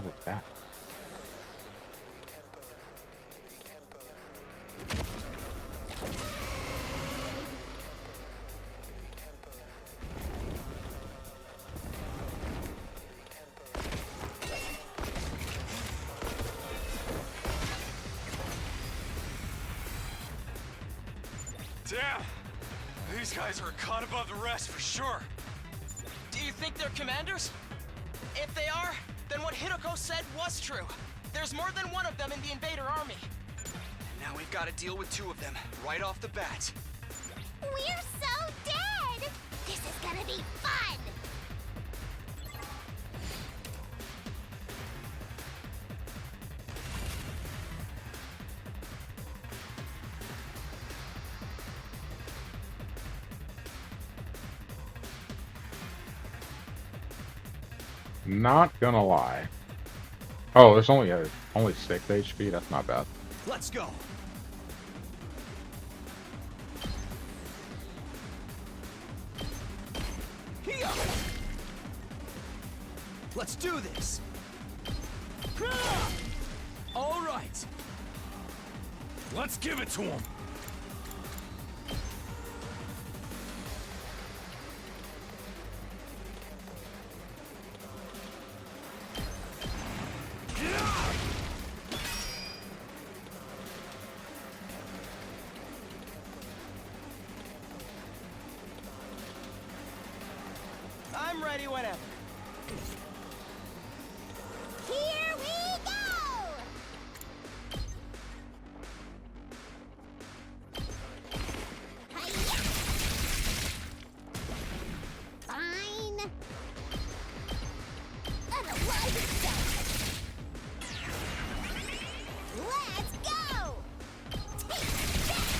hell is that? Damn! These guys are a cut above the rest for sure. Do you think they're commanders? If they are, then what Hideko said was true. There's more than one of them in the invader army. Now we've got to deal with two of them right off the bat. We're so dead! This is gonna be fun! Not gonna lie. Oh, there's only 6 HP. That's not bad. Let's go. Here. Let's do this. All right. Let's give it to him. I'm ready whenever. Here we go! Hi-ya! Fine. Unalive itself! Let's go! Take that!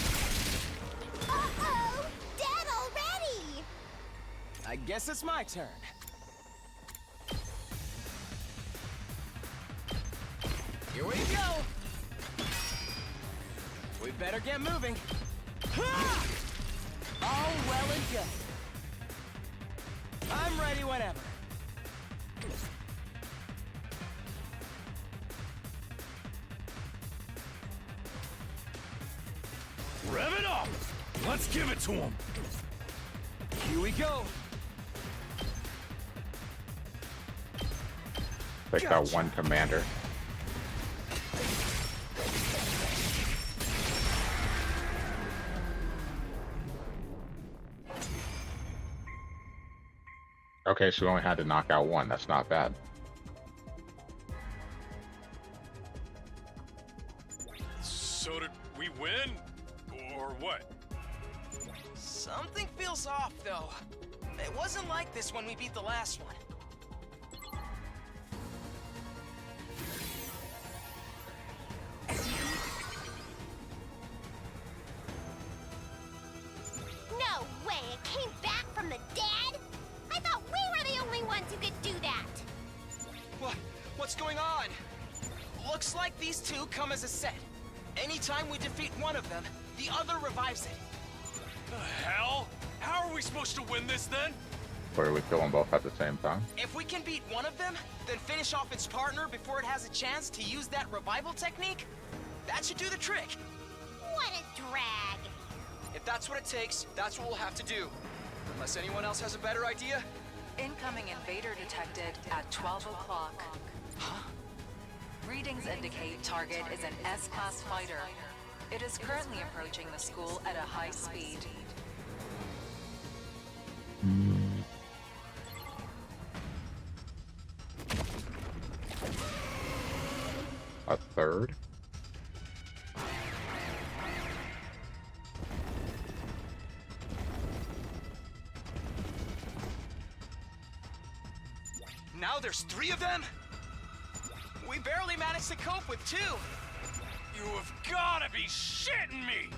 Uh-oh! Dead already! I guess it's my turn. Here we go! We better get moving. Ha! All well and good. I'm ready whenever. Rev it up. Let's give it to him. Here we go. Take that one commander. Okay, so we only had to knock out one. That's not bad. So did we win? Or what? Something feels off, though. It wasn't like this when we beat the last one. No way! It came back from the dead? I thought we were the only ones who could do that! What's going on? Looks like these two come as a set. Anytime we defeat one of them, the other revives it. The hell? How are we supposed to win this then? Or we kill them both at the same time? If we can beat one of them, then finish off its partner before it has a chance to use that revival technique, that should do the trick. What a drag! If that's what it takes, that's what we'll have to do. Unless anyone else has a better idea? Incoming invader detected at 12 o'clock. Readings indicate target is an S-class fighter. It is currently approaching the school at a high speed. A third? Now there's 3 of them? We barely managed to cope with 2. You have gotta be shitting me!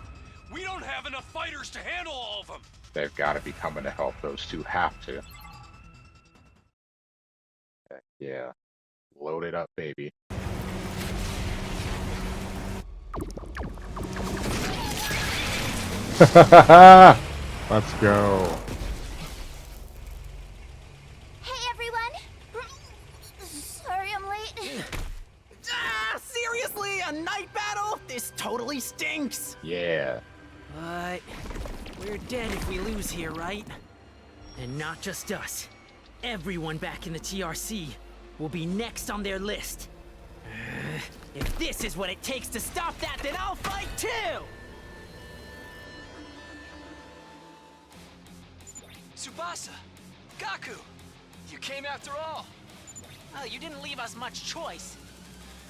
We don't have enough fighters to handle all of them! They've got to be coming to help. Those two have to. Heck yeah. Load it up, baby. Let's go. Hey everyone! Sorry I'm late. Yeah. But we're dead if we lose here, right? And not just us. Everyone back in the TRC will be next on their list. If this is what it takes to stop that, then I'll fight too! Tsubasa! Gaku! You came after all! Well, you didn't leave us much choice.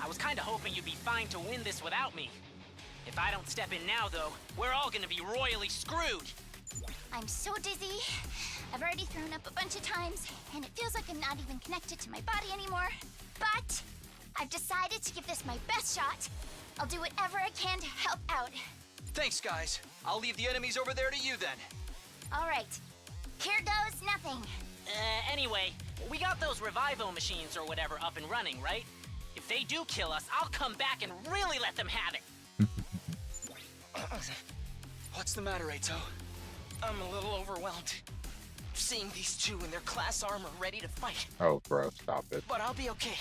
I was kinda hoping you'd be fine to win this without me. If I don't step in now, though, we're all gonna be royally screwed. I'm so dizzy. I've already thrown up a bunch of times, and it feels like I'm not even connected to my body anymore. But I've decided to give this my best shot. I'll do whatever I can to help out. Thanks, guys. I'll leave the enemies over there to you then. All right. Here goes nothing. Anyway, we got those Revivo machines or whatever up and running, right? If they do kill us, I'll come back and really let them have it. What's the matter, Eito? I'm a little overwhelmed. Seeing these two in their class armor ready to fight. Oh, bro, stop it. But I'll be okay.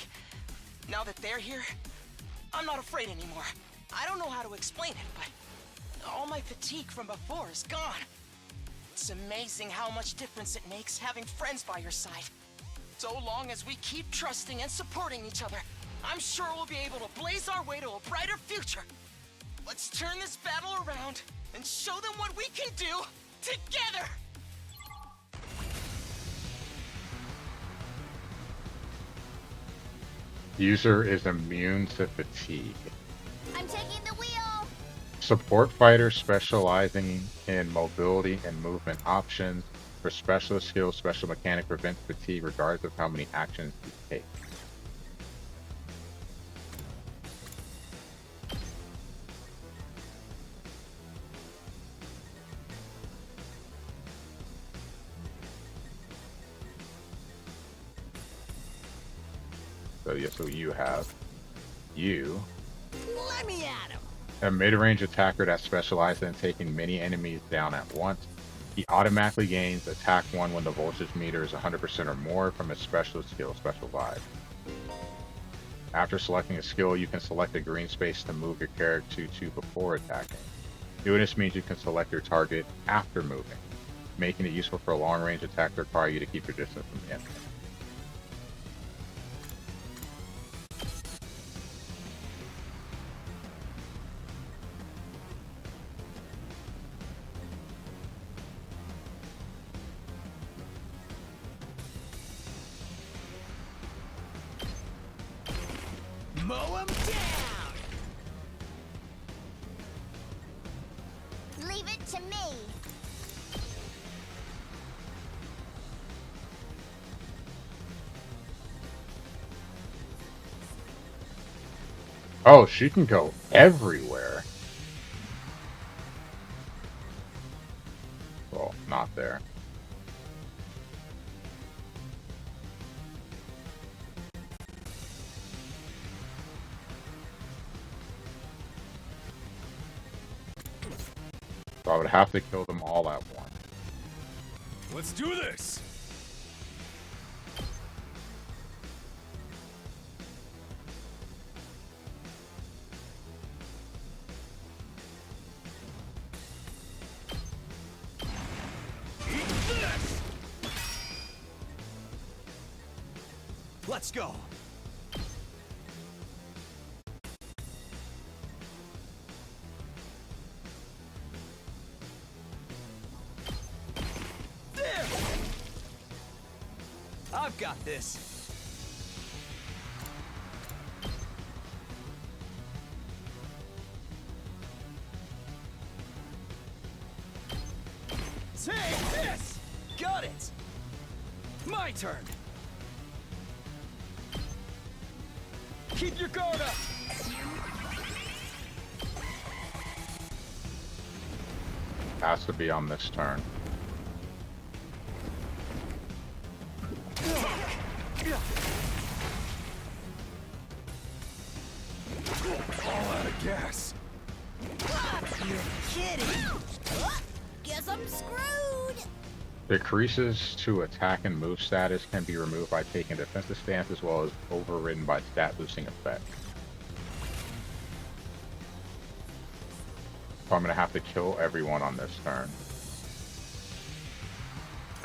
Now that they're here, I'm not afraid anymore. I don't know how to explain it, but all my fatigue from before is gone. It's amazing how much difference it makes having friends by your side. So long as we keep trusting and supporting each other, I'm sure we'll be able to blaze our way to a brighter future. Let's turn this battle around and show them what we can do together! User is immune to fatigue. I'm taking the wheel. Support fighter specializing in mobility and movement options. For specialist skills, special mechanic prevents fatigue regardless of how many actions you take. So yes, so you have Let me at him! a mid-range attacker that specializes in taking many enemies down at once. He automatically gains attack 1 when the voltage meter is 100% or more from his specialist skill, Special Vibe. After selecting a skill, you can select a green space to move your character to before attacking. Doing this means you can select your target after moving, making it useful for a long-range attack to require you to keep your distance from the enemy. Mow him down! Leave it to me. Oh, she can go everywhere. Well, not there. So I would have to kill them all at once. Let's do this! Eat this! Let's go! There! I've got this. Take this! Got it! My turn! Keep your guard up! Has to be on this turn. All out of gas. You're kidding! Guess I'm screwed. Decreases to attack and move status can be removed by taking a defensive stance as well as overridden by stat boosting effect. So I'm gonna have to kill everyone on this turn.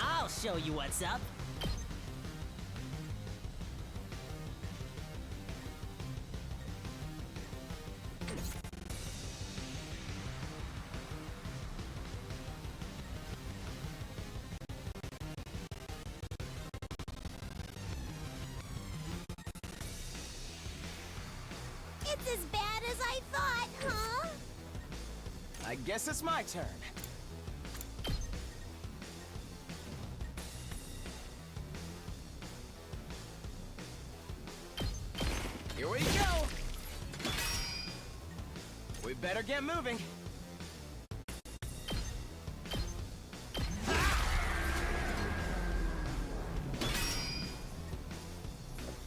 I'll show you what's up. It's as bad as I thought, huh? I guess it's my turn. Here we go! We better get moving.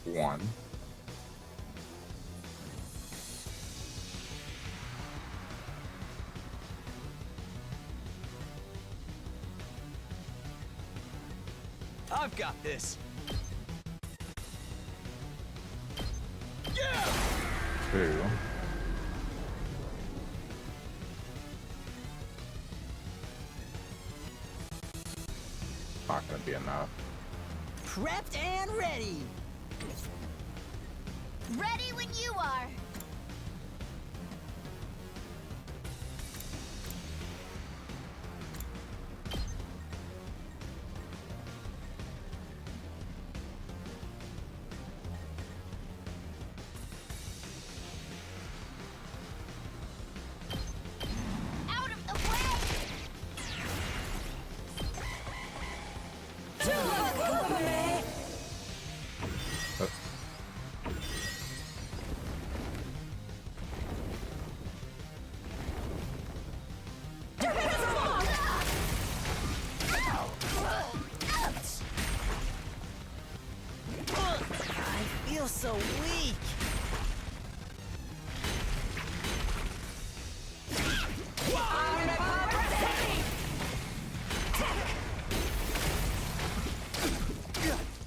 One. I've got this. Two. Not gonna be enough. Prepped and ready. Ready when you are. Out of the way! I feel so weak.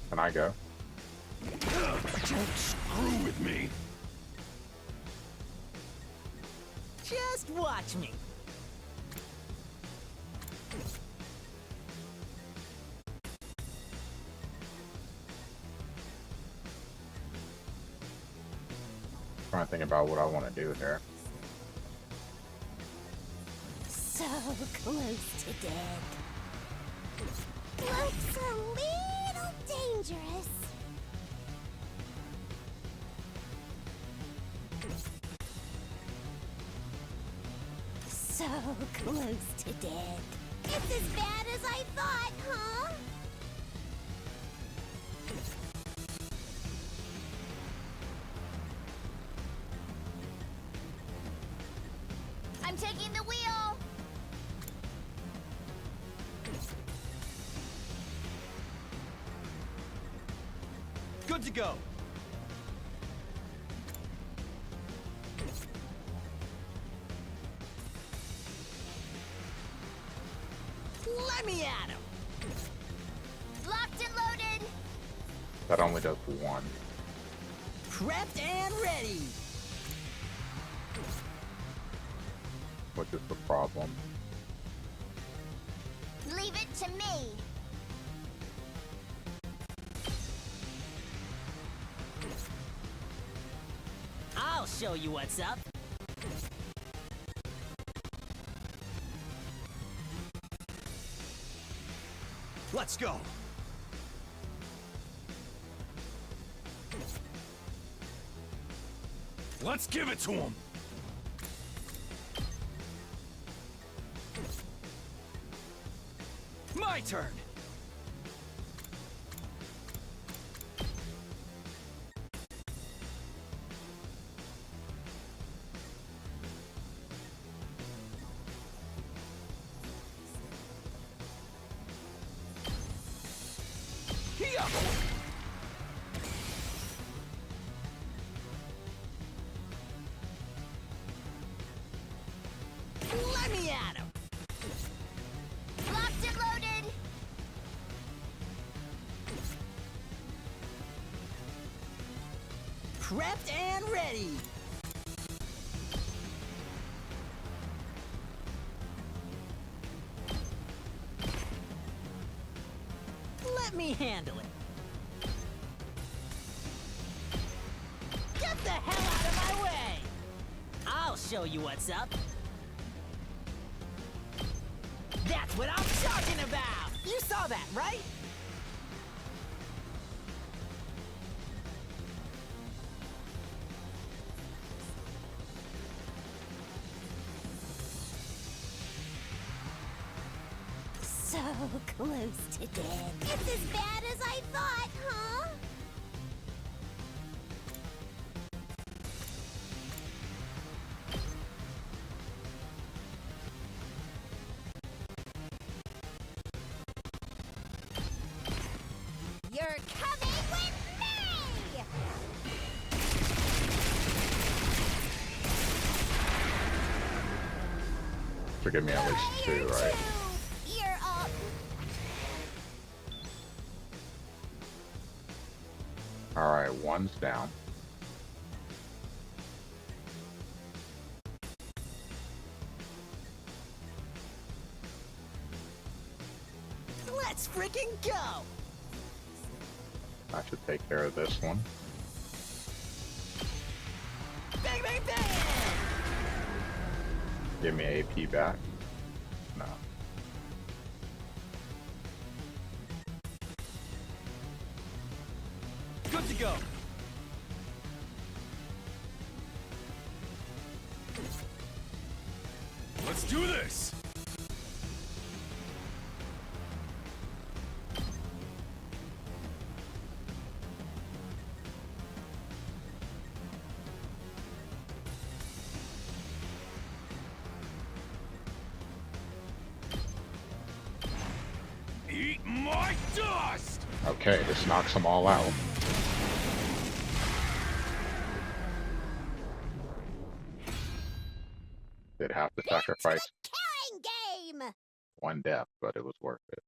Can I go? Don't screw with me. Just watch me. Trying to think about what I want to do here. So close to dead. Looks a little dangerous. So close to dead. It's as bad as I thought, huh? I'm taking the wheel. Good to go. Let me at him. Locked and loaded. That only does one. Prepped and ready. Which is the problem. Leave it to me. I'll show you what's up. Let's go. Let's give it to him. My turn. Here. Let me at him. Locked and loaded. Prepped and ready. Let me handle it. Get the hell out of my way! I'll show you what's up. That's what I'm talking about! You saw that, right? So close to dead. It's as bad as I thought, huh? You're coming with me! Forgive me, at least two, right? You're up. Alright, one's down. Let's freaking go! I should take care of this one. Bang, bang, bang! Give me AP back. No. Good to go. Let's do this. Eat my dust! Okay, this knocks them all out. Did have to sacrifice Killing game! one death, but it was worth it.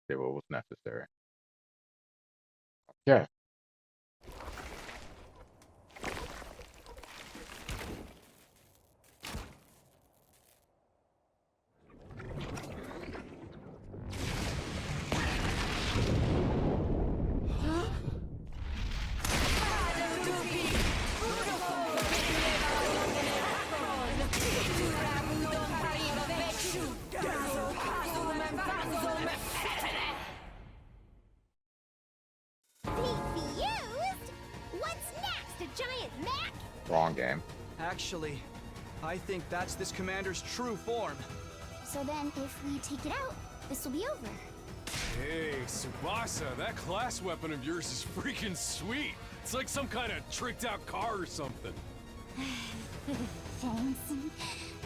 Did what was necessary. Okay. Defused? What's next? A giant Mac? Wrong game. Actually, I think that's this commander's true form. So then, if we take it out, this will be over. Hey, Tsubasa, that class weapon of yours is freaking sweet. It's like some kind of tricked out car or something. Thanks.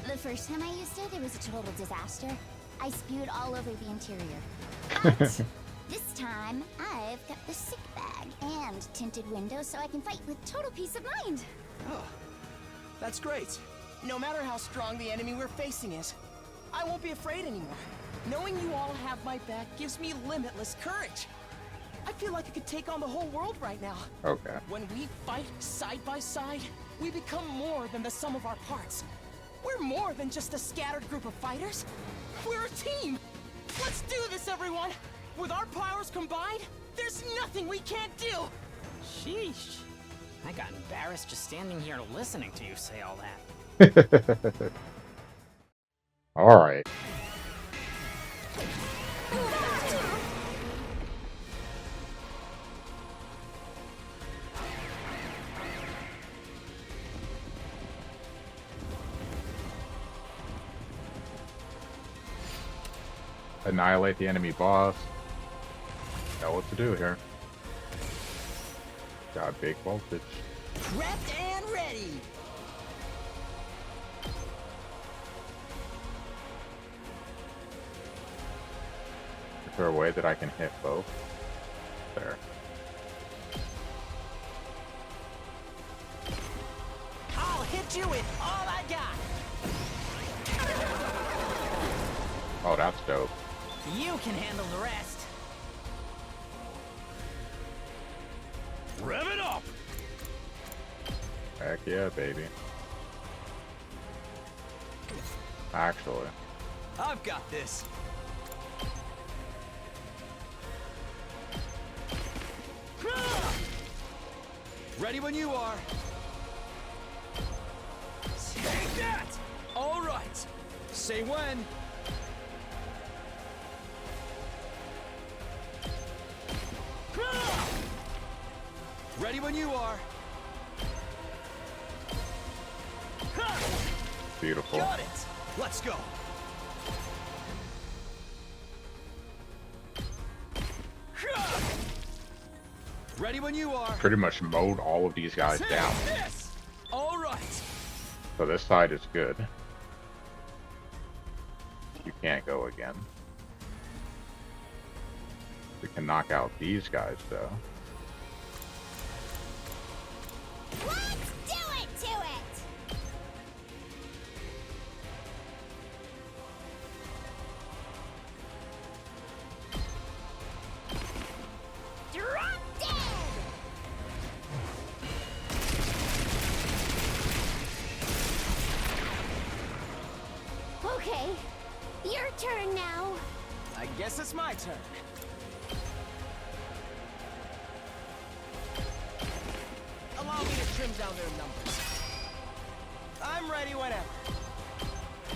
The first time I used it, it was a total disaster. I spewed all over the interior. But this time, I've got the sick bag and tinted windows so I can fight with total peace of mind. Oh, that's great. No matter how strong the enemy we're facing is, I won't be afraid anymore. Knowing you all have my back gives me limitless courage. I feel like I could take on the whole world right now. Okay. When we fight side by side, we become more than the sum of our parts. We're more than just a scattered group of fighters. We're a team! Let's do this, everyone! With our powers combined, there's nothing we can't do! Sheesh. I got embarrassed just standing here listening to you say all that. Alright. Annihilate the enemy boss. Know what to do here. Got big voltage. Prepped and ready! Is there a way that I can hit both? There. I'll hit you with all I got! Oh, that's dope. You can handle the rest. Rev it up! Heck yeah, baby. Actually. I've got this. Ready when you are. Take that! All right. Say when. Ready when you are. Beautiful. Got it. Let's go. Ready when you are. Pretty much mowed all of these guys Take down. this. All right. So this side is good. You can't go again. We can knock out these guys though. Let's do it to it! Drop dead! Okay, your turn now. I guess it's my turn. Allow me to trim down their numbers. I'm ready whenever.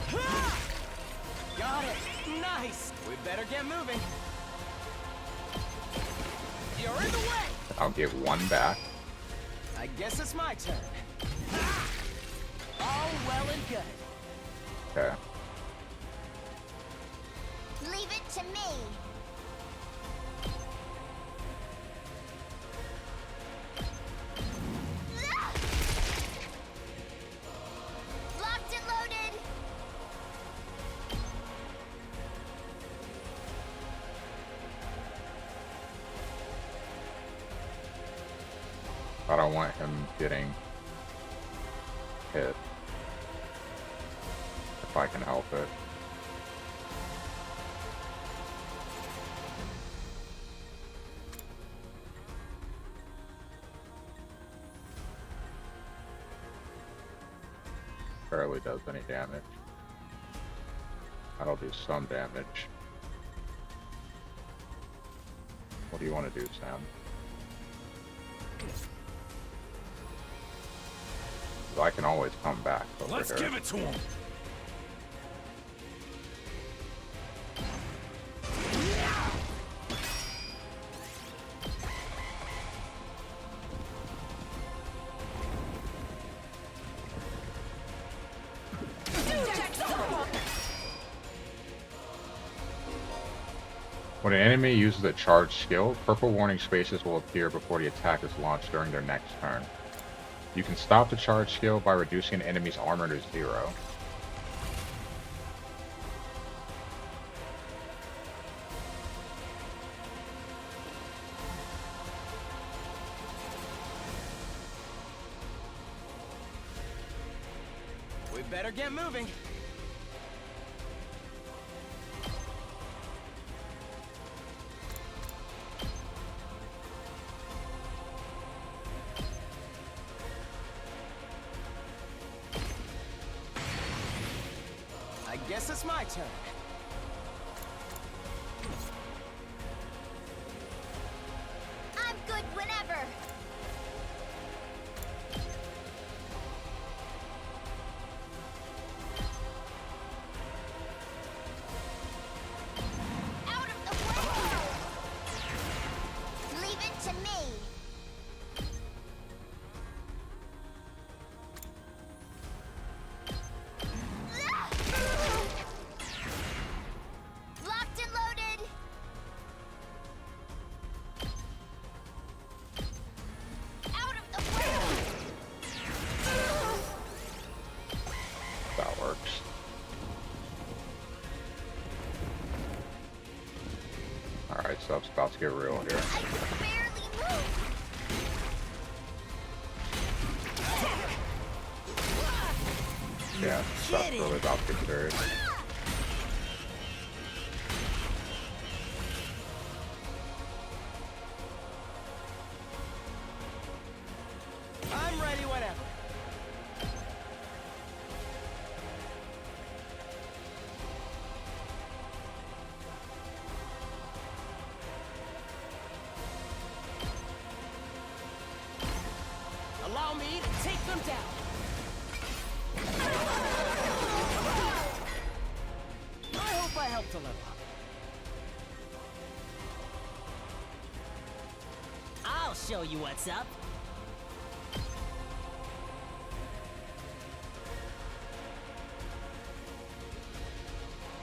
Ha! Got it. Nice. We better get moving. You're in the way. I'll get one back. I guess it's my turn. Ha! All well and good. Okay. Leave it to me. Locked and loaded. I don't want him getting hit. If I can help it. Barely does any damage. That'll do some damage. What do you want to do, Sam? I can always come back over Let's here. give it to him. When an enemy uses a charged skill, purple warning spaces will appear before the attack is launched during their next turn. You can stop the charge skill by reducing an enemy's armor to 0. We better get moving. I guess it's my turn. I'm good whenever. Out of the way! Leave it to me. Locked and loaded. Out of the way! That works. Alright, stuff's about to get real here. I can barely move. Yeah, stuff's really about to get serious. I'm ready whenever. them down. I hope I helped a little. I'll show you what's up.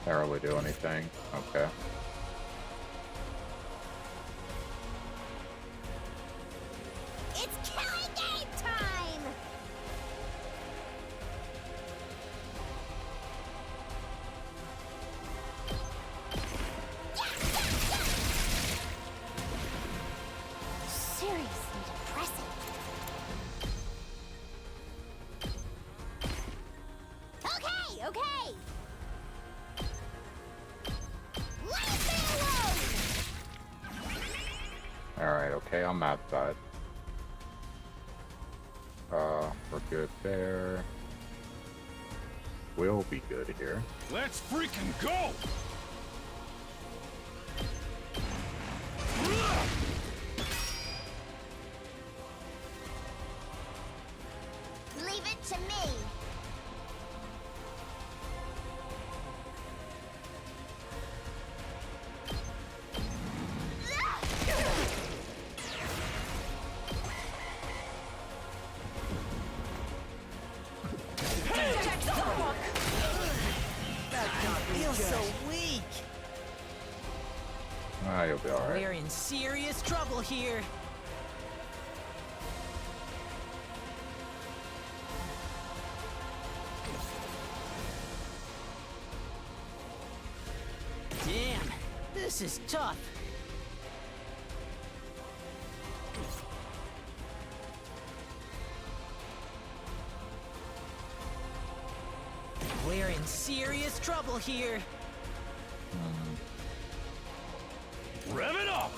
Can't really do anything. Okay. It's killing game time! Seriously depressing. Okay, okay! Let me alone! Alright, okay, on that side. We're good there. We'll be good here. Let's freaking go! Leave it to me. Feels so weak. Ah, you'll be alright. We're in serious trouble here. Damn, this is tough. We're in serious trouble here. Rev it up!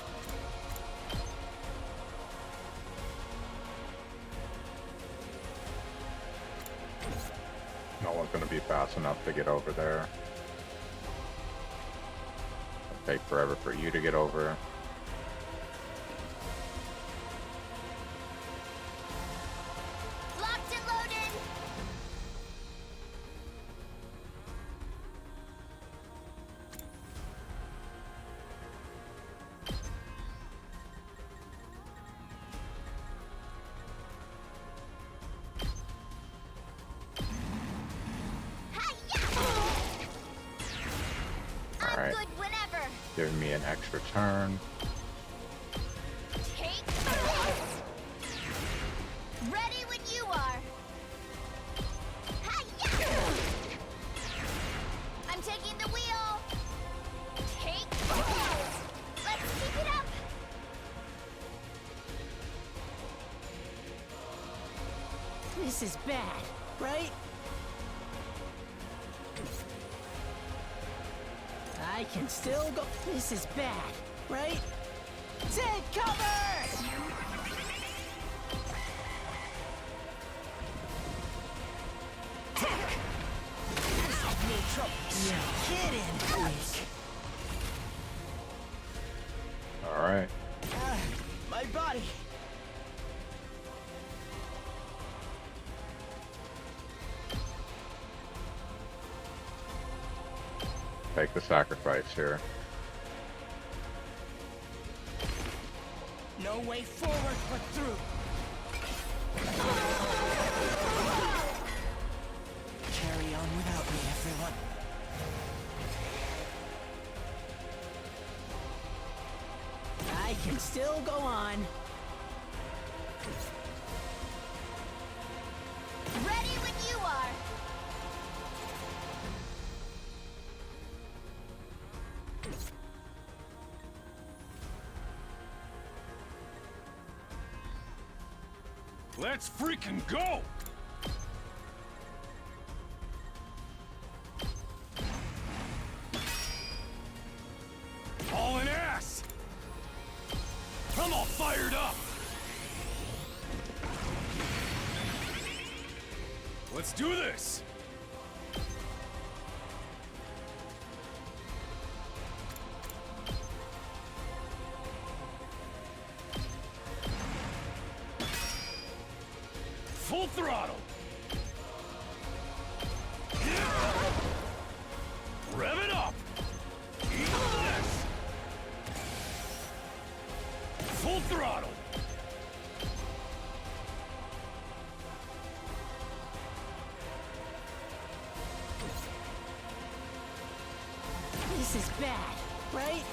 No one's gonna be fast enough to get over there. It'll take forever for you to get over. Locked and loaded. I'm Alright. good whenever. Giving me an extra turn. Take this. Ready when you are. Hi-ya! I'm taking the wheel. Take this. Let's keep it up. This is bad, right? I can still go. This is bad, right? Take cover! No trouble. You're kidding. Weak. Alright. My body. Take the sacrifice here. No way forward but through. Carry on without me, everyone. I can still go on. Ready when you are. Let's freaking go! Hauling ass! I'm all fired up! Let's do this! Full throttle! Rev it up! Yes! Full throttle! This is bad, right?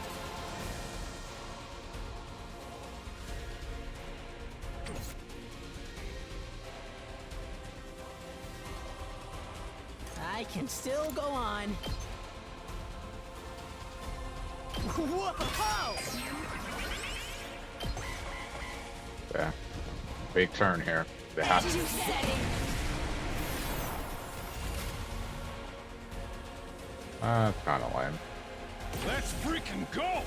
I can still go on. Whoa! Yeah. Big turn here. They have to. Kind of lame. Let's freaking go!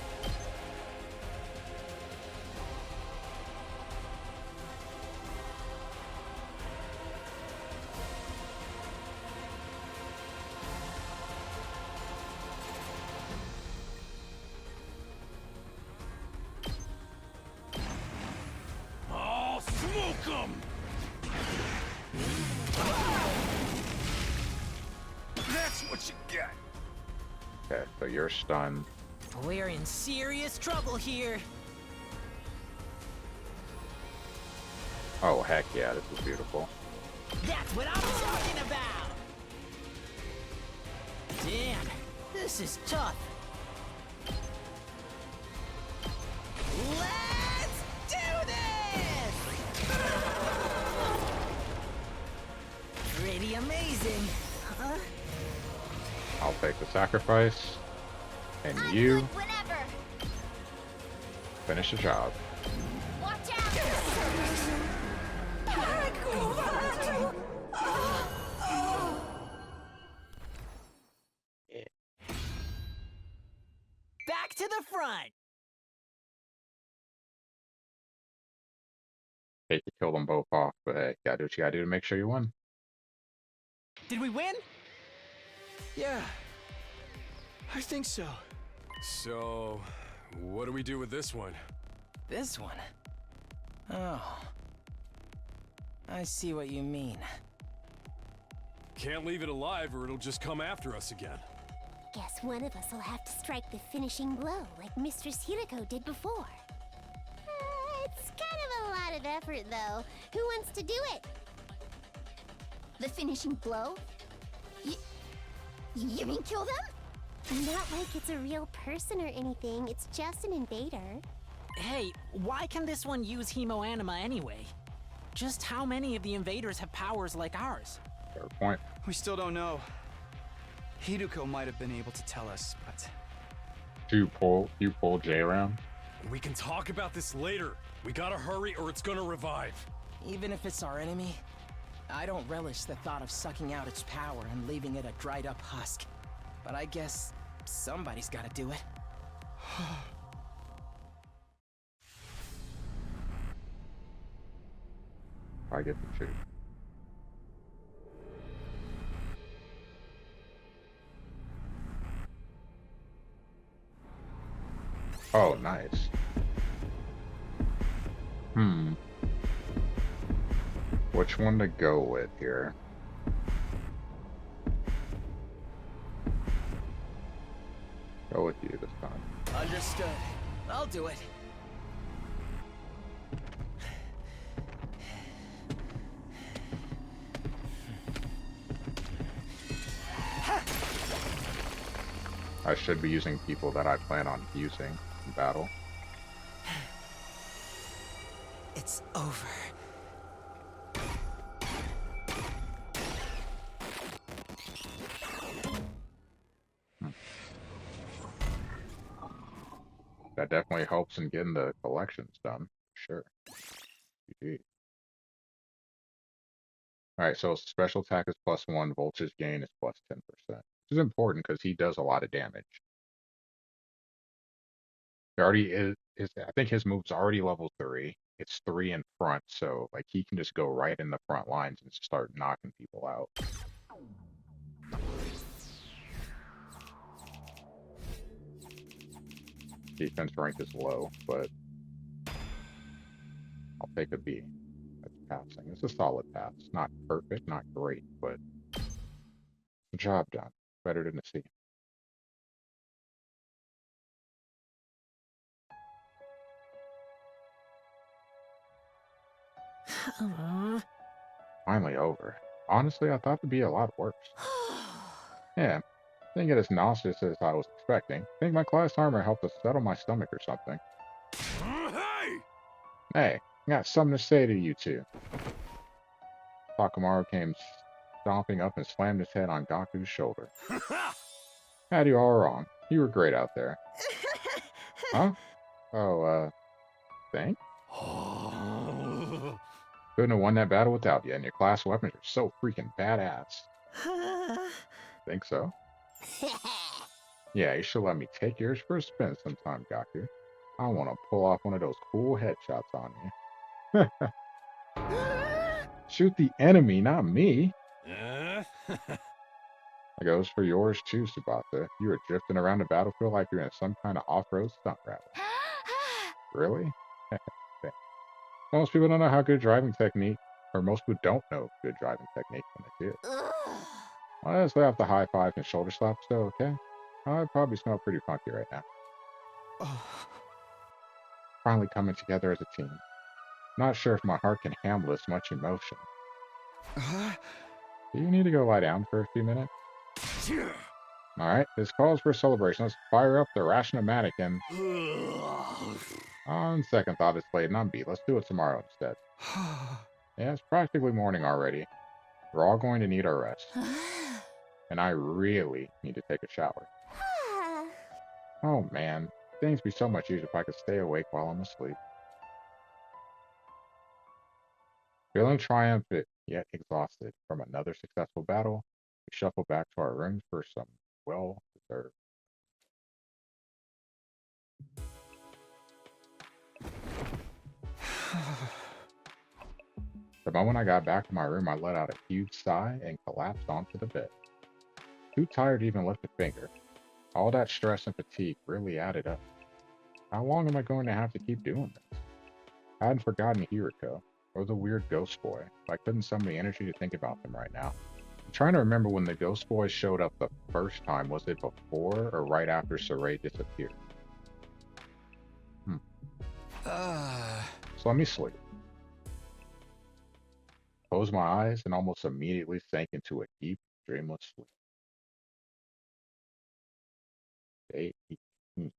I'll smoke 'em! That's what you get! Okay, so you're stunned. We're in serious trouble here. Oh, heck yeah, this is beautiful. That's what I'm talking about! Damn, this is tough. Let's do this! Pretty amazing, huh? I'll take the sacrifice. And I'm you good whenever. finish the job. Watch out! Back to the front! Hate to kill them both off, but hey, gotta do what you gotta do to make sure you win. Did we win? Yeah. I think so. So, what do we do with this one? This one? Oh. I see what you mean. Can't leave it alive or it'll just come after us again. Guess one of us will have to strike the finishing blow like Mistress Hiriko did before. It's kind of a lot of effort, though. Who wants to do it? The finishing blow? You mean kill them? Not like it's a real person or anything. It's just an invader. Hey, why can this one use Hemoanima anyway? Just how many of the invaders have powers like ours? Fair point. We still don't know. Hiruko might have been able to tell us, but You pull Jay around. We can talk about this later. We gotta hurry or it's gonna revive. Even if it's our enemy, I don't relish the thought of sucking out its power and leaving it a dried up husk. But I guess somebody's gotta do it. I get to choose. Oh, nice. Which one to go with here? Go with you this time. Understood. I'll do it. I should be using people that I plan on using in battle. It's over. That definitely helps in getting the collections done. Sure. GG. Alright, so special attack is +1, voltage gain is +10%. Which is important because he does a lot of damage. He already is I think his move's already level 3. It's 3 in front, so like he can just go right in the front lines and start knocking people out. Defense rank is low, but I'll take a B. That's passing. It's a solid pass. Not perfect, not great, but the job done. Better than a C. Finally over. Honestly, I thought it'd be a lot worse. Yeah, didn't get as nauseous as I was expecting. Think my class armor helped to settle my stomach or something. Hey! Hey, I got something to say to you two. Takamaru came stomping up and slammed his head on Gaku's shoulder. Had you all wrong. You were great out there. Huh? Oh, thanks? Couldn't have won that battle without you, and your class weapons are so freaking badass. Think so? Yeah, you should let me take yours for a spin sometime, Gaku. I want to pull off one of those cool headshots on you. Shoot the enemy, not me. That goes for yours too, Tsubasa. You were drifting around the battlefield like you're in some kind of off-road stunt rally. Really? Most people don't know how good driving technique, or most people don't know good driving technique when they see it. Honestly, after high fives and shoulder slaps, though, okay? I probably smell pretty funky right now. Finally coming together as a team. Not sure if my heart can handle this much emotion. Do you need to go lie down for a few minutes? Alright, this calls for a celebration. Let's fire up the Rationomatic and... On second thought, it's late and I'm beat. Let's do it tomorrow instead. Yeah, it's practically morning already. We're all going to need our rest. And I really need to take a shower. Oh man, things be so much easier if I could stay awake while I'm asleep. Feeling triumphant yet exhausted from another successful battle, we shuffle back to our rooms for some well-deserved. The moment I got back to my room, I let out a huge sigh and collapsed onto the bed. Too tired to even lift a finger. All that stress and fatigue really added up. How long am I going to have to keep doing this? I hadn't forgotten Hiriko, or the weird ghost boy, but I couldn't summon the energy to think about them right now. I'm trying to remember when the ghost boy showed up the first time. Was it before or right after Saray disappeared? So let me sleep. Closed my eyes and almost immediately sank into a deep, dreamless sleep. Day 18.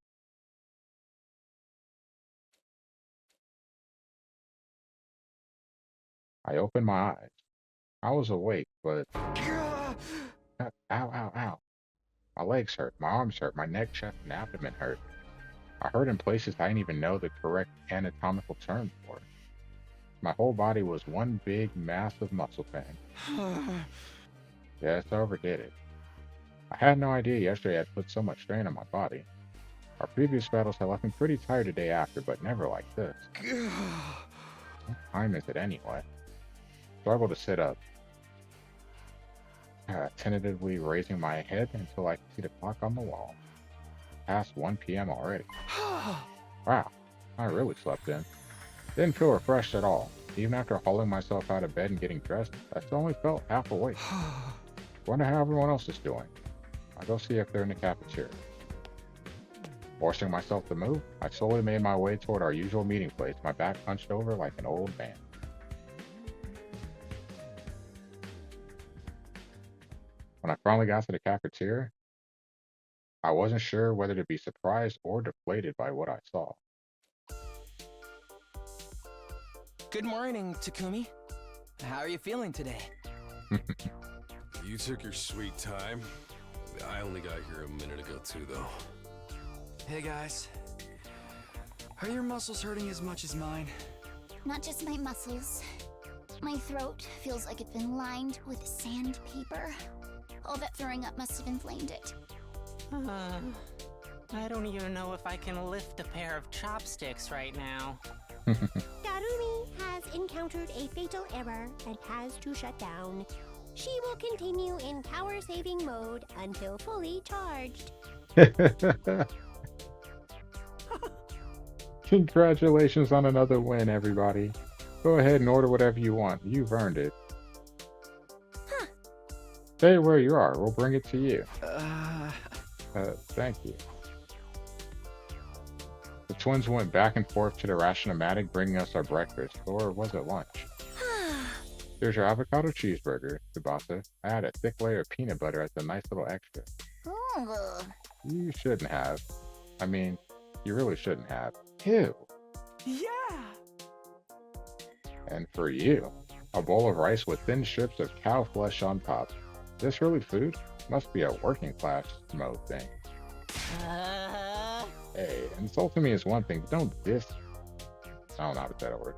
I opened my eyes. I was awake, but... Ow, ow, ow. My legs hurt, my arms hurt, my neck, chest, and abdomen hurt. I hurt in places I didn't even know the correct anatomical term for. My whole body was one big, massive muscle pain. Yes, I overdid it. I had no idea yesterday I'd put so much strain on my body. Our previous battles had left me pretty tired the day after, but never like this. What time is it anyway? Struggled to sit up, tentatively raising my head until I could see the clock on the wall. Past 1 p.m. already. Wow, I really slept in. Didn't feel refreshed at all. Even after hauling myself out of bed and getting dressed, I still only felt half awake. Wonder how everyone else is doing. I'll go see if they're in the cafeteria. Forcing myself to move, I slowly made my way toward our usual meeting place, my back hunched over like an old man. When I finally got to the cafeteria, I wasn't sure whether to be surprised or deflated by what I saw. Good morning, Takumi. How are you feeling today? You took your sweet time. I only got here a minute ago too, though. Hey guys. Are your muscles hurting as much as mine? Not just my muscles. My throat feels like it's been lined with sandpaper. All that throwing up must have inflamed it. I don't even know if I can lift a pair of chopsticks right now. Darumi has encountered a fatal error and has to shut down. She will continue in power saving mode until fully charged. Congratulations on another win, everybody. Go ahead and order whatever you want. You've earned it. Stay where you are. We'll bring it to you. Thank you. The twins went back and forth to the Ration-O-Matic, bringing us our breakfast. Or was it lunch? Here's your avocado cheeseburger, Tsubasa. I had a thick layer of peanut butter as a nice little extra. You shouldn't have. I mean, you really shouldn't have. Ew. Yeah. And for you, a bowl of rice with thin strips of cow flesh on top. Is this really food? Must be a working class mode thing. Hey, insulting me is one thing, but don't diss. I don't know how to say that word.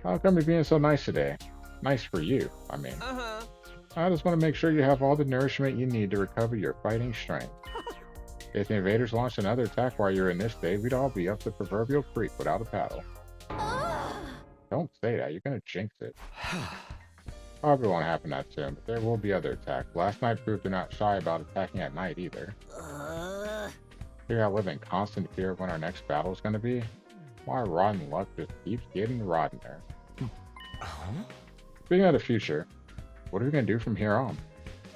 How come you're being so nice today? Nice for you, I mean. I just want to make sure you have all the nourishment you need to recover your fighting strength. If the invaders launched another attack while you're in this state, we'd all be up the proverbial creek without a paddle. Don't say that, you're gonna jinx it. Probably won't happen that soon, but there will be other attacks. Last night proved they're not shy about attacking at night either. Here I live in constant fear of when our next battle is gonna be. My rotten luck just keeps getting rottener. Speaking of the future, what are we going to do from here on?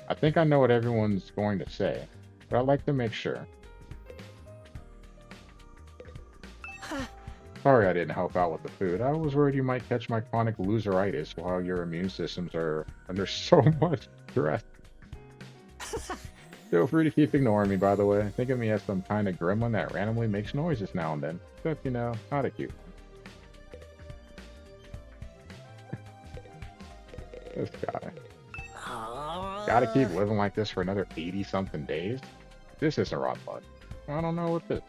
I think I know what everyone's going to say, but I'd like to make sure. Sorry I didn't help out with the food. I was worried you might catch my chronic loseritis while your immune systems are under so much stress. Feel free to keep ignoring me, by the way. Think of me as some kind of gremlin that randomly makes noises now and then. Except, you know, not a cute one. This guy. Gotta keep living like this for another 80-something days? This isn't raw blood. I don't know what this.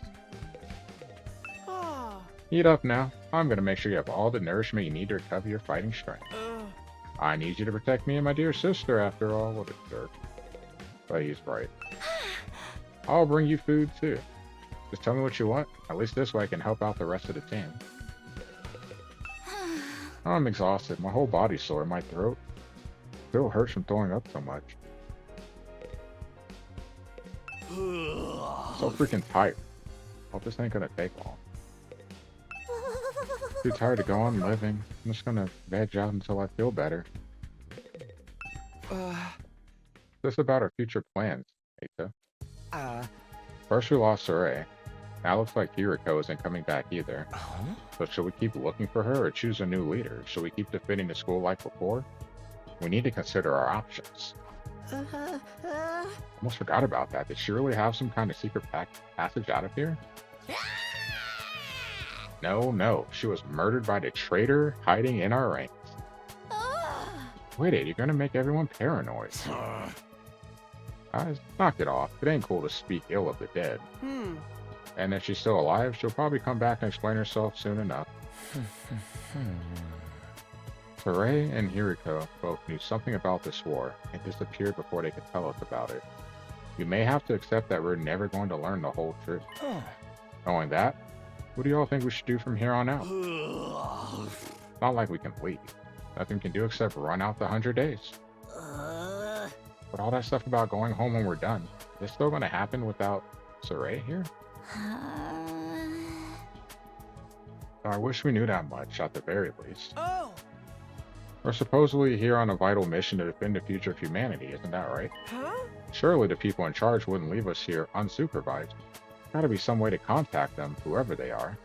Eat up now. I'm gonna make sure you have all the nourishment you need to recover your fighting strength. I need you to protect me and my dear sister, after all. What a jerk. But he's right. I'll bring you food, too. Just tell me what you want. At least this way I can help out the rest of the team. I'm exhausted. My whole body's sore. My throat still hurts from throwing up so much. So freaking tired. Hope this ain't gonna take long. Too tired to go on living. I'm just gonna veg out until I feel better. This about our future plans, Eita. First we lost Saray. Now looks like Hiriko isn't coming back either. So should we keep looking for her or choose a new leader? Should we keep defending the school like before? We need to consider our options. Almost forgot about that. Did she really have some kind of secret passage out of here? No. She was murdered by the traitor hiding in our ranks. Wait it, you're gonna make everyone paranoid. Guys, knock it off. It ain't cool to speak ill of the dead. And if she's still alive, she'll probably come back and explain herself soon enough. Saray and Hiriko both knew something about this war and disappeared before they could tell us about it. We may have to accept that we're never going to learn the whole truth. Knowing that, what do you all think we should do from here on out? Not like we can leave. Nothing we can do except run out the 100 days. But all that stuff about going home when we're done, is this still going to happen without Saray here? I wish we knew that much, at the very least. We're supposedly here on a vital mission to defend the future of humanity, isn't that right? Surely the people in charge wouldn't leave us here unsupervised. Gotta be some way to contact them, whoever they are.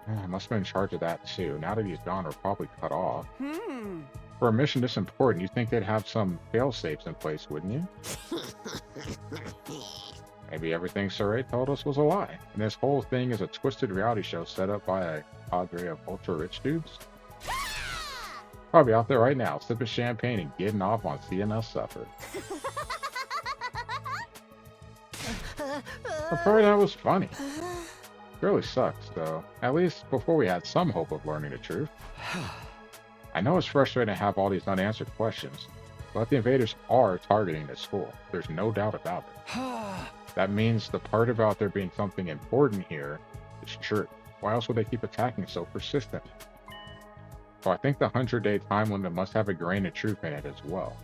I must have been in charge of that too. Now that he's gone, we're probably cut off. For a mission this important, you'd think they'd have some fail-safes in place, wouldn't you? Maybe everything Saray told us was a lie, and this whole thing is a twisted reality show set up by a cadre of ultra-rich dudes? Probably out there right now, sipping champagne and getting off on CNS Suffer. I thought that was funny. It really sucks, though. At least before we had some hope of learning the truth. I know it's frustrating to have all these unanswered questions, but the invaders are targeting this school. There's no doubt about it. That means the part about there being something important here is true. Why else would they keep attacking so persistently? So I think the 100-day time limit must have a grain of truth in it as well.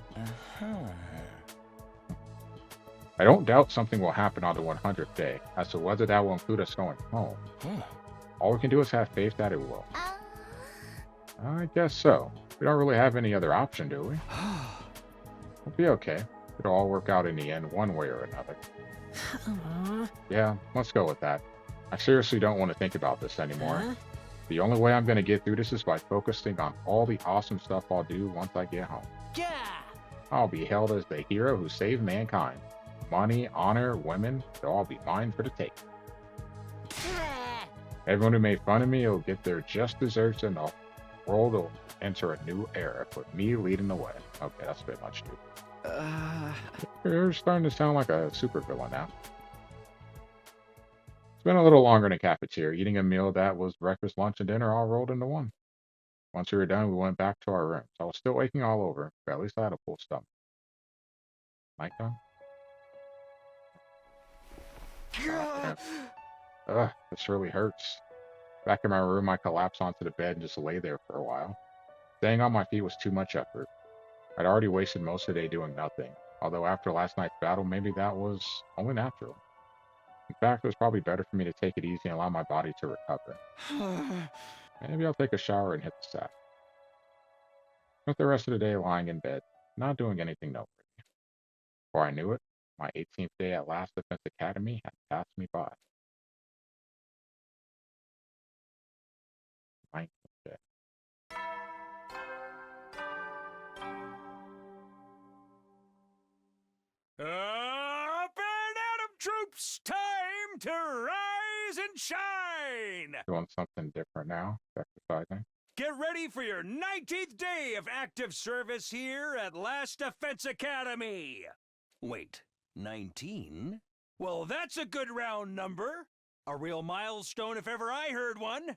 I don't doubt something will happen on the 100th day. As to whether that will include us going home, All we can do is have faith that it will. I guess so. We don't really have any other option, do we? We'll be okay. It'll all work out in the end, one way or another. Yeah, let's go with that. I seriously don't want to think about this anymore. The only way I'm going to get through this is by focusing on all the awesome stuff I'll do once I get home. Yeah. I'll be hailed as the hero who saved mankind. Money, honor, women, they'll all be mine for the taking. Everyone who made fun of me will get their just desserts, and the world will enter a new era with me leading the way. Okay, that's a bit much, dude. You're starting to sound like a supervillain now. Spent a little longer in the cafeteria, eating a meal that was breakfast, lunch, and dinner all rolled into one. Once we were done, we went back to our rooms. I was still aching all over, but at least I had a full stomach. Nighttime? Ugh, this really hurts. Back in my room, I collapsed onto the bed and just lay there for a while. Staying on my feet was too much effort. I'd already wasted most of the day doing nothing, although after last night's battle, maybe that was only natural. In fact, it was probably better for me to take it easy and allow my body to recover. Maybe I'll take a shower and hit the sack. Spent the rest of the day lying in bed, not doing anything noteworthy. Before I knew it, my 18th day at Last Defense Academy had passed me by. 19th day. Up and Atom troops, time to rise and shine! Doing something different now, exercising. Get ready for your 19th day of active service here at Last Defense Academy. Wait, 19? Well, that's a good round number. A real milestone if ever I heard one.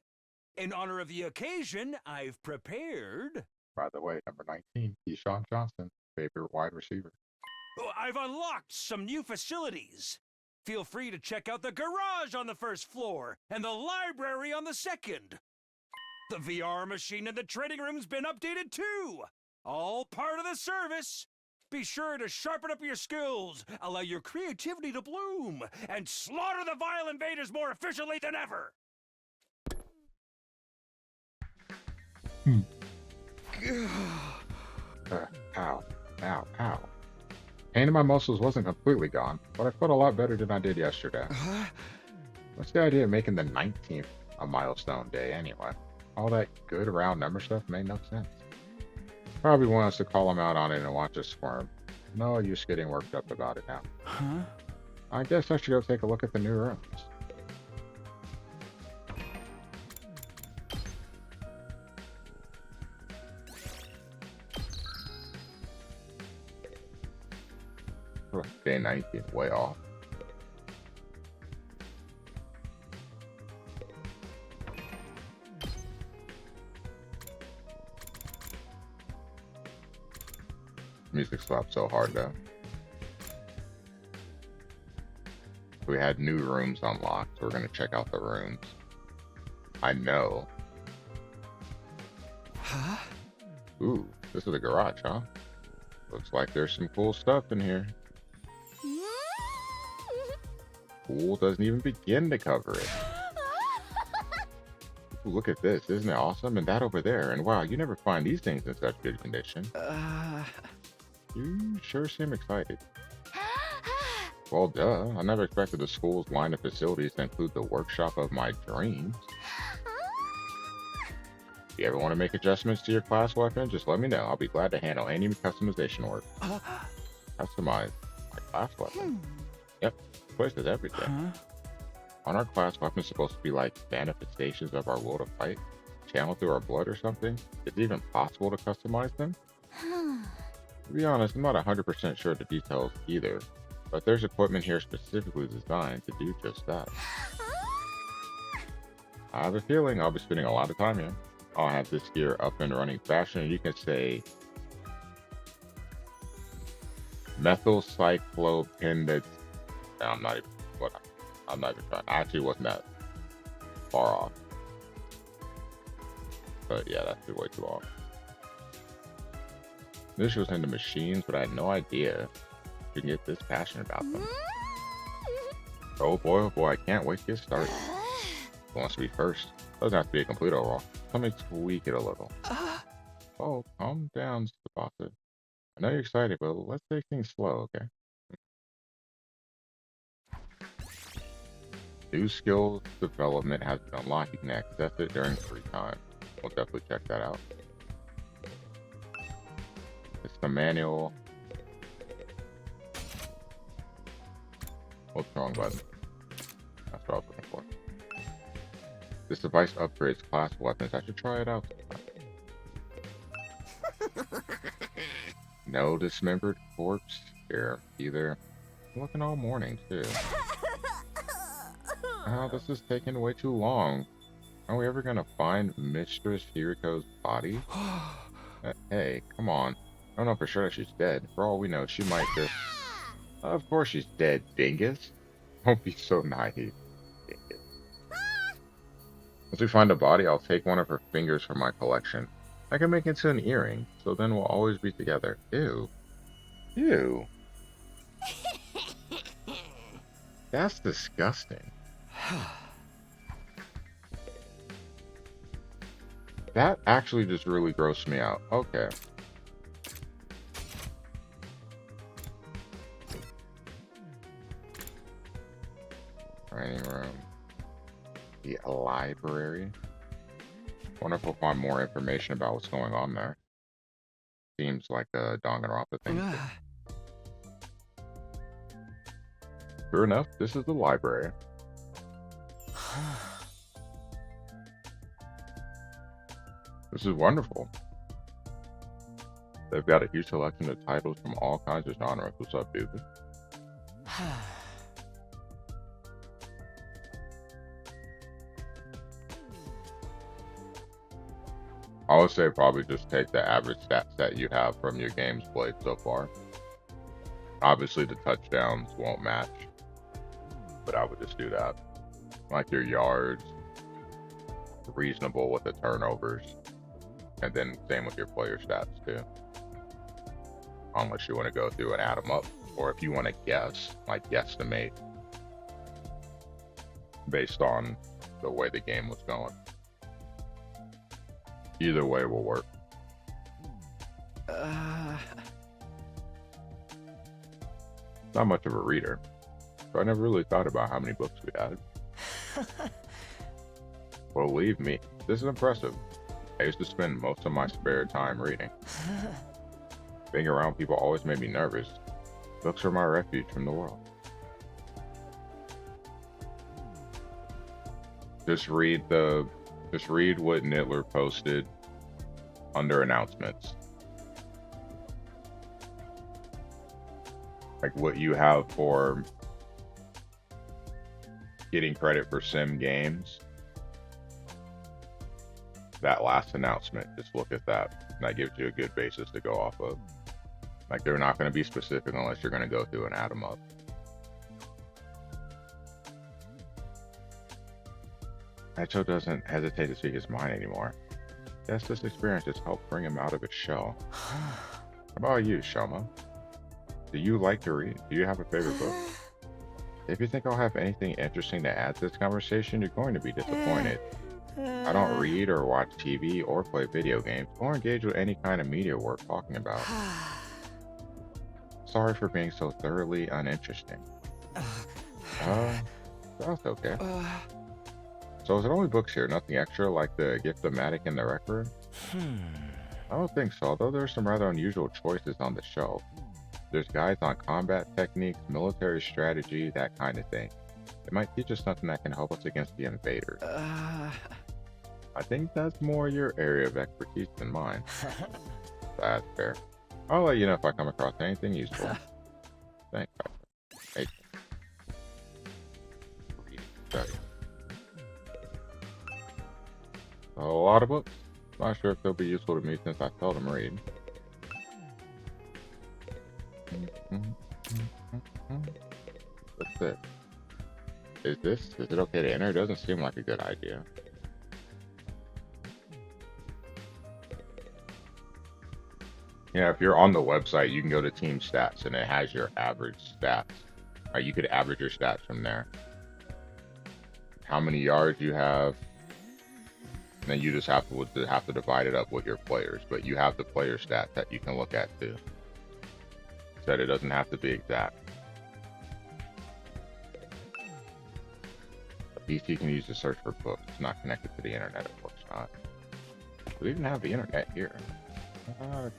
In honor of the occasion, I've prepared... By the way, number 19, Keyshawn Johnson, favorite wide receiver. I've unlocked some new facilities. Feel free to check out the garage on the first floor and the library on the second. The VR machine in the training room's been updated too. All part of the service. Be sure to sharpen up your skills, allow your creativity to bloom, and slaughter the vile invaders more efficiently than ever. Ow, ow, ow. Pain in my muscles wasn't completely gone, but I felt a lot better than I did yesterday. What's the idea of making the 19th a milestone day anyway? All that good round number stuff made no sense. Probably want us to call him out on it and watch us squirm. No use getting worked up about it now. I guess I should go take a look at the new rooms. Day 19, way off. Music slaps so hard though. We had new rooms unlocked, so we're gonna check out the rooms. I know. Ooh, this is a garage, huh? Looks like there's some cool stuff in here. Cool doesn't even begin to cover it. Ooh, look at this, isn't it awesome? And that over there, and wow, you never find these things in such good condition. You sure seem excited. Well, duh. I never expected the school's line of facilities to include the workshop of my dreams. If you ever want to make adjustments to your class weapon, just let me know. I'll be glad to handle any customization work. Customize my class weapon? Yep. Choice is everything. Aren't our class weapons supposed to be like manifestations of our will to fight? Channeled through our blood or something? Is it even possible to customize them? To be honest, I'm not 100% sure of the details either, but there's equipment here specifically designed to do just that. I have a feeling I'll be spending a lot of time here. I'll have this gear up and running faster, and you can say methylcyclopentad. I'm not even trying. I actually wasn't that far off. But yeah, that's way too long. This was into machines, but I had no idea you can get this passionate about them. Oh boy, I can't wait to get started. Who wants to be first? Doesn't have to be a complete overall. Let me tweak it a little. Oh, calm down, Tsubasa. I know you're excited, but let's take things slow, okay? New skills development has been unlocked. You can access it during free time. We'll definitely check that out. It's the manual. Hold the wrong button. That's what I was looking for. This device upgrades class weapons. I should try it out. No dismembered corpse here either. I'm looking all morning too. Oh, this is taking way too long. Are we ever gonna find Mistress Hiriko's body? Hey, come on. I don't know for sure that she's dead. For all we know, she might just... Of course she's dead, dingus. Don't be so naive, dingus. Once we find a body, I'll take one of her fingers from my collection. I can make it into an earring, so then we'll always be together. Ew. Ew. That's disgusting. That actually just really grossed me out. Okay. Training room. The library. Wonder if we'll find more information about what's going on there. Seems like a Danganronpa thing. Sure enough, this is the library. This is wonderful. They've got a huge selection of titles from all kinds of genres. What's up, dude? I would say probably just take the average stats that you have from your games played so far. Obviously the touchdowns won't match, but I would just do that. Like your yards, reasonable with the turnovers, and then same with your player stats too. Unless you want to go through and add them up, or if you want to guess, like guesstimate based on the way the game was going. Either way will work. Not much of a reader, so I never really thought about how many books we had. Believe me, this is impressive. I used to spend most of my spare time reading. Being around people always made me nervous. Books are my refuge from the world. Just read what Nittler posted under announcements. Like what you have for getting credit for sim games. That last announcement, just look at that. And that gives you a good basis to go off of. Like they're not going to be specific unless you're going to go through and add them up. Echo doesn't hesitate to speak his mind anymore. Yes, this experience has helped bring him out of his shell. How about you, Shoma? Do you like to read? Do you have a favorite book? If you think I'll have anything interesting to add to this conversation, you're going to be disappointed. I don't read or watch TV or play video games or engage with any kind of media worth talking about. Sorry for being so thoroughly uninteresting. That's okay. So is it only books here, nothing extra like the Gift-O-Matic in the rec room? I don't think so, although there's some rather unusual choices on the shelf. There's guides on combat techniques, military strategy, that kind of thing. It might teach us something that can help us against the invaders. I think that's more your area of expertise than mine. That's fair. I'll let you know if I come across anything useful. Thanks. Hey. Study. A lot of books. Not sure if they'll be useful to me since I seldom read. What's it? Is it okay to enter? It doesn't seem like a good idea. Yeah, if you're on the website, you can go to team stats and it has your average stats. You could average your stats from there. how many yards you have, and then you just have to divide it up with your players. But you have the player stats that you can look at too. Said it doesn't have to be exact. A PC can use to search for books. It's not connected to the internet, of course not. We didn't have the internet here.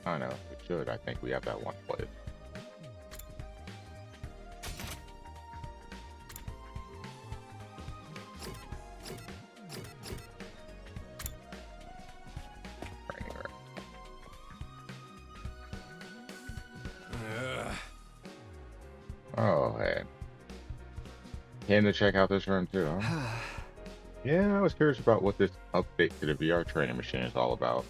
Kind of. We should. I think we have that one place. Oh, hey. Came to check out this room too, huh? Yeah, I was curious about what this update to the VR training machine is all about.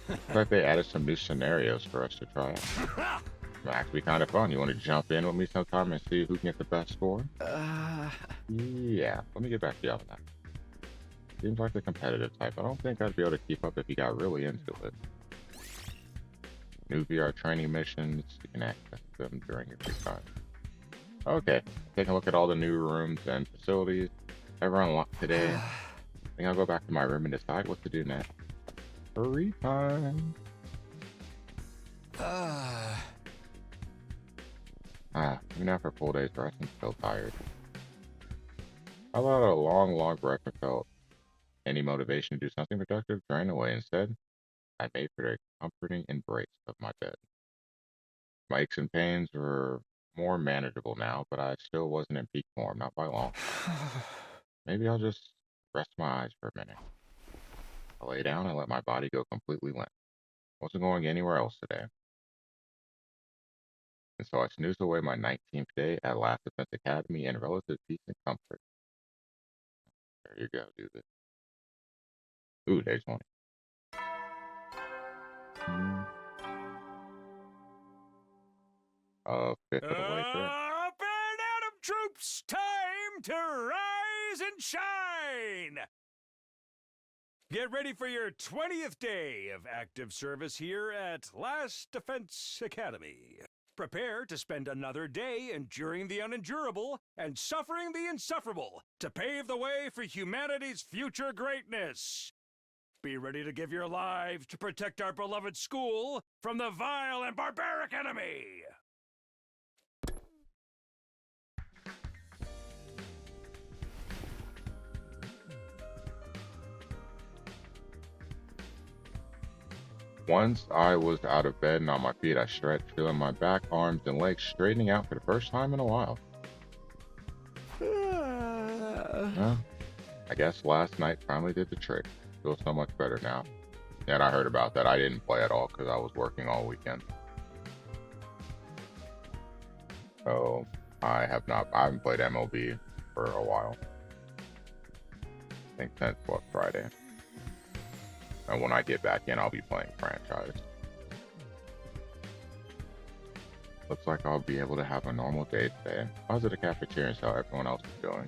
Looks like they added some new scenarios for us to try out. Might actually be kind of fun. You want to jump in with me sometime and see who can get the best score? Yeah, let me get back to you on that. Seems like the competitive type. I don't think I'd be able to keep up if you got really into it. New VR training missions. You can access them during your free time. Okay, taking a look at all the new rooms and facilities. Ever unlocked today? I think I'll go back to my room and decide what to do next. Free time. Even after a full day's rest, I'm still tired. How about a long break and felt any motivation to do something productive drain away? Instead, I made for a comforting embrace of my bed. My aches and pains were more manageable now, but I still wasn't in peak form, not by long. Maybe I'll just rest my eyes for a minute. I lay down and let my body go completely limp. Wasn't going anywhere else today. And so I snoozed away my 19th day at Last Defense Academy in relative peace and comfort. There you go, do this. Ooh, day 20. 5th of the way through. Up and at 'em, troops! Time to rise and shine! Get ready for your 20th day of active service here at Last Defense Academy. Prepare to spend another day enduring the unendurable and suffering the insufferable to pave the way for humanity's future greatness. Be ready to give your lives to protect our beloved school from the vile and barbaric enemy. Once I was out of bed and on my feet, I stretched, feeling my back, arms, and legs straightening out for the first time in a while. I guess last night finally did the trick. Feels so much better now. And I heard about that. I didn't play at all because I was working all weekend. So I haven't played MLB for a while. I think since Friday. And when I get back in, I'll be playing franchise. Looks like I'll be able to have a normal day today. I was at the cafeteria and saw everyone else is doing.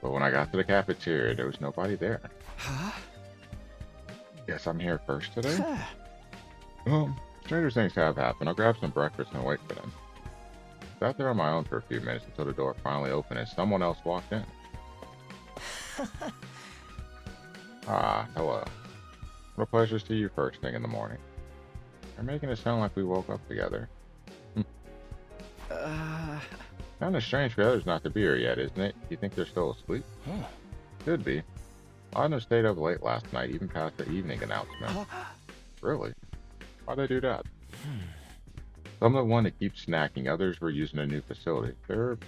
But when I got to the cafeteria, there was nobody there. Huh? Guess I'm here first today? Well, stranger things have happened. I'll grab some breakfast and wait for them. Sat there on my own for a few minutes until the door finally opened and someone else walked in. Hello. What a pleasure to see you first thing in the morning. You're making it sound like we woke up together. Kinda strange for others not to be here yet, isn't it? You think they're still asleep? Could be. A lot of them stayed up late last night, even past the evening announcement. Really? Why'd they do that? Some of them wanted to keep snacking, others were using a new facility. They were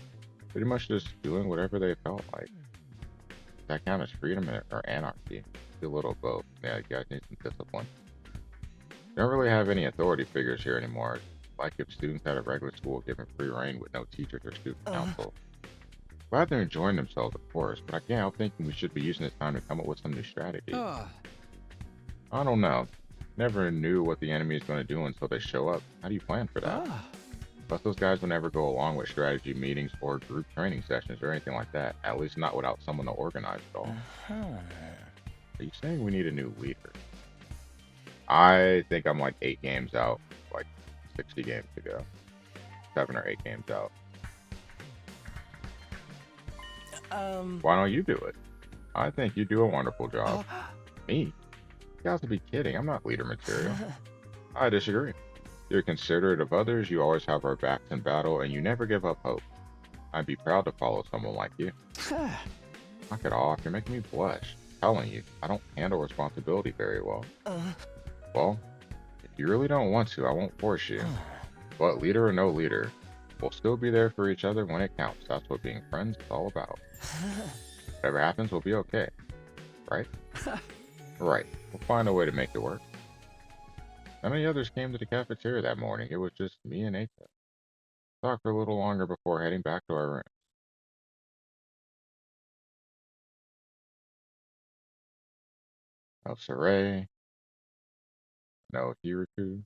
pretty much just doing whatever they felt like. Does that count as freedom or anarchy? A little of both. Yeah, you guys need some discipline. We don't really have any authority figures here anymore. Like if students at a regular school given free reign with no teachers or student council. Glad they're enjoying themselves, of course, but I can't help thinking we should be using this time to come up with some new strategies. I don't know. Never knew what the enemy is going to do until they show up. How do you plan for that? Plus, those guys will never go along with strategy meetings or group training sessions or anything like that. At least not without someone to organize it all. Are you saying we need a new leader? I think I'm like 8 games out, like 60 games to go. 7 or 8 games out. Um. Why don't you do it? I think you do a wonderful job. Me? You got to be kidding. I'm not leader material. I disagree. You're considerate of others, you always have our backs in battle, and you never give up hope. I'd be proud to follow someone like you. Knock it off, you're making me blush. I'm telling you, I don't handle responsibility very well. Well, if you really don't want to, I won't force you. But leader or no leader, we'll still be there for each other when it counts. That's what being friends is all about. Whatever happens, we'll be okay. Right? Right. We'll find a way to make it work. None of the others came to the cafeteria that morning. It was just me and Ata. Talked for a little longer before heading back to our room. No Saray. No Hiriko.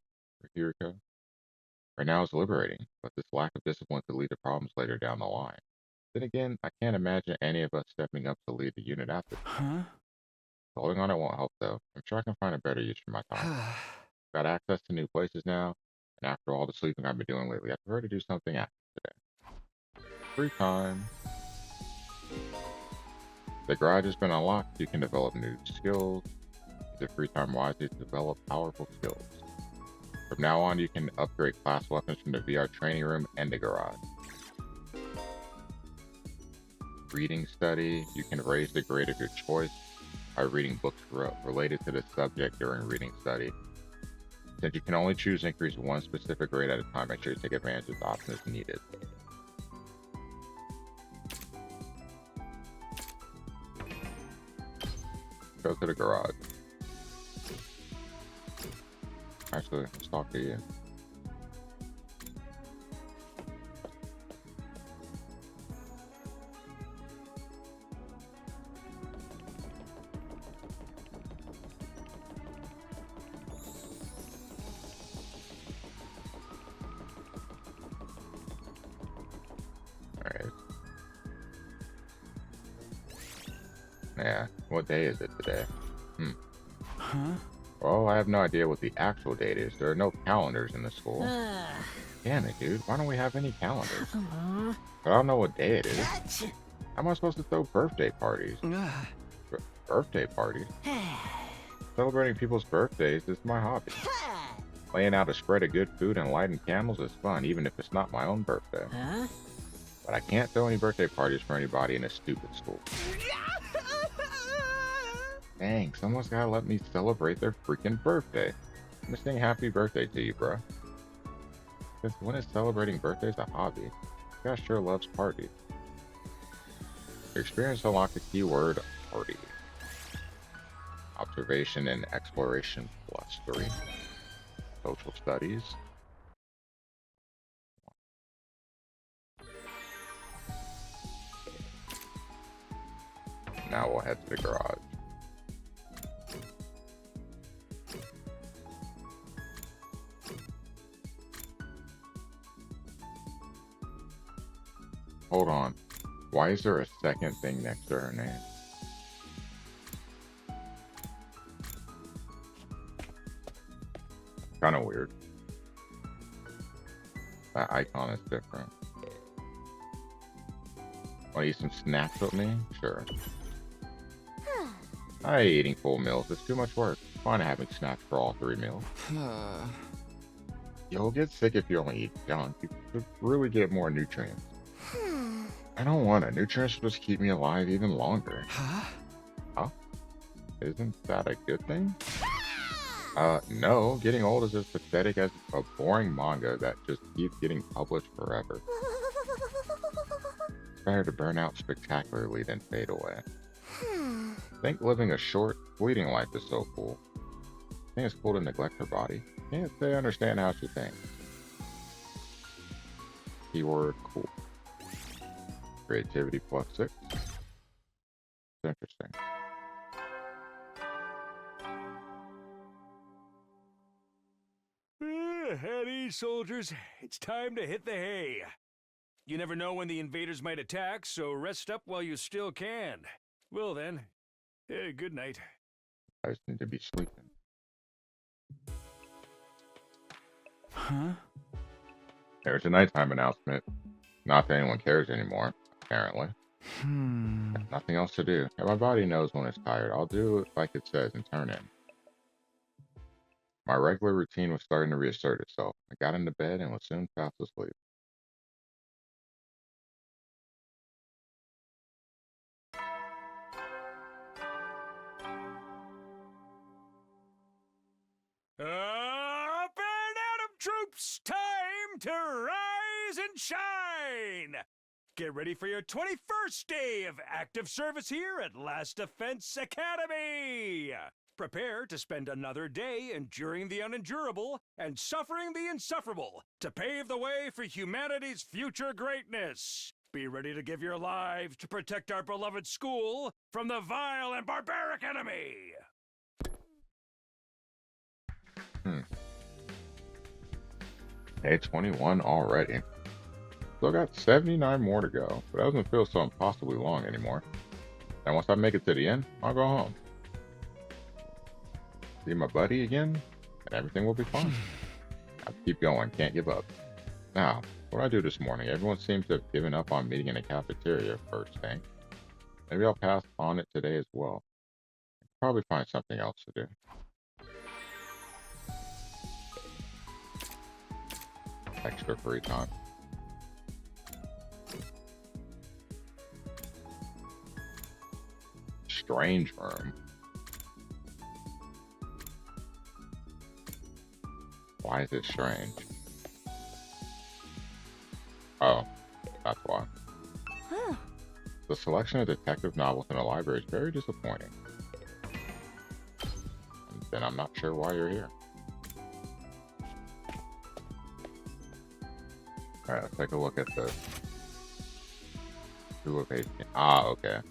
Right now it's liberating, but this lack of discipline could lead to problems later down the line. Then again, I can't imagine any of us stepping up to lead the unit after this. Holding on it won't help though. I'm sure I can find a better use for my time. Got access to new places now, and after all the sleeping I've been doing lately, I prefer to do something active today. Free time. The garage has been unlocked. You can develop new skills. Use your free time wisely to develop powerful skills. From now on, you can upgrade class weapons from the VR training room and the garage. Reading study. You can raise the grade of your choice by reading books related to the subject during reading study. Since you can only choose to increase one specific grade at a time, make sure you take advantage of the options needed. Go to the garage. Actually, let's talk to you. Alright. Yeah, what day is it today? Well, I have no idea what the actual date is. There are no calendars in the school. Damn it, dude. Why don't we have any calendars? But I don't know what day it is. How am I supposed to throw birthday parties? Birthday parties? Celebrating people's birthdays is my hobby. Laying out a spread of good food and lighting candles is fun, even if it's not my own birthday. But I can't throw any birthday parties for anybody in a stupid school. Dang, someone's gotta let me celebrate their freaking birthday. I'm just saying happy birthday to you, bro. Because when is celebrating birthdays a hobby? This guy sure loves parties. Your experience unlocked the keyword party. Observation and exploration +3. Social studies. Now we'll head to the garage. Hold on. Why is there a second thing next to her name? Kind of weird. That icon is different. Want to eat some snacks with me? Sure. I hate eating full meals. It's too much work. It's fine having snacks for all 3 meals. You'll get sick if you only eat junk. You could really get more nutrients. I don't want it. Nutrients will just keep me alive even longer. Huh? Isn't that a good thing? No. Getting old is as pathetic as a boring manga that just keeps getting published forever. It's better to burn out spectacularly than fade away. I think living a short, fleeting life is so cool. I think it's cool to neglect her body. Can't say I understand how she thinks. Keyword cool. Creativity +6. It's interesting. At ease, soldiers. It's time to hit the hay. You never know when the invaders might attack, so rest up while you still can. Well then, good night. I just need to be sleeping. There's a nighttime announcement. Not that anyone cares anymore, apparently. Nothing else to do. And my body knows when it's tired. I'll do it like it says and turn in. My regular routine was starting to reassert itself. I got into bed and was soon fast asleep. Up and Atom troops! Time to rise and shine! Get ready for your 21st day of active service here at Last Defense Academy! Prepare to spend another day enduring the unendurable and suffering the insufferable to pave the way for humanity's future greatness. Be ready to give your lives to protect our beloved school from the vile and barbaric enemy! Day 21 already. Still got 79 more to go, but it doesn't feel so impossibly long anymore. And once I make it to the end, I'll go home. See my buddy again, and everything will be fine. I keep going, can't give up. Now, what I do this morning, everyone seems to have given up on meeting in the cafeteria first thing. Maybe I'll pass on it today as well. Probably find something else to do. Extra free time. Strange room. Why is it strange? Oh, that's why. The selection of detective novels in the library is very disappointing. And then I'm not sure why you're here. Alright, let's take a look at this. 2 of 18. Ah, okay.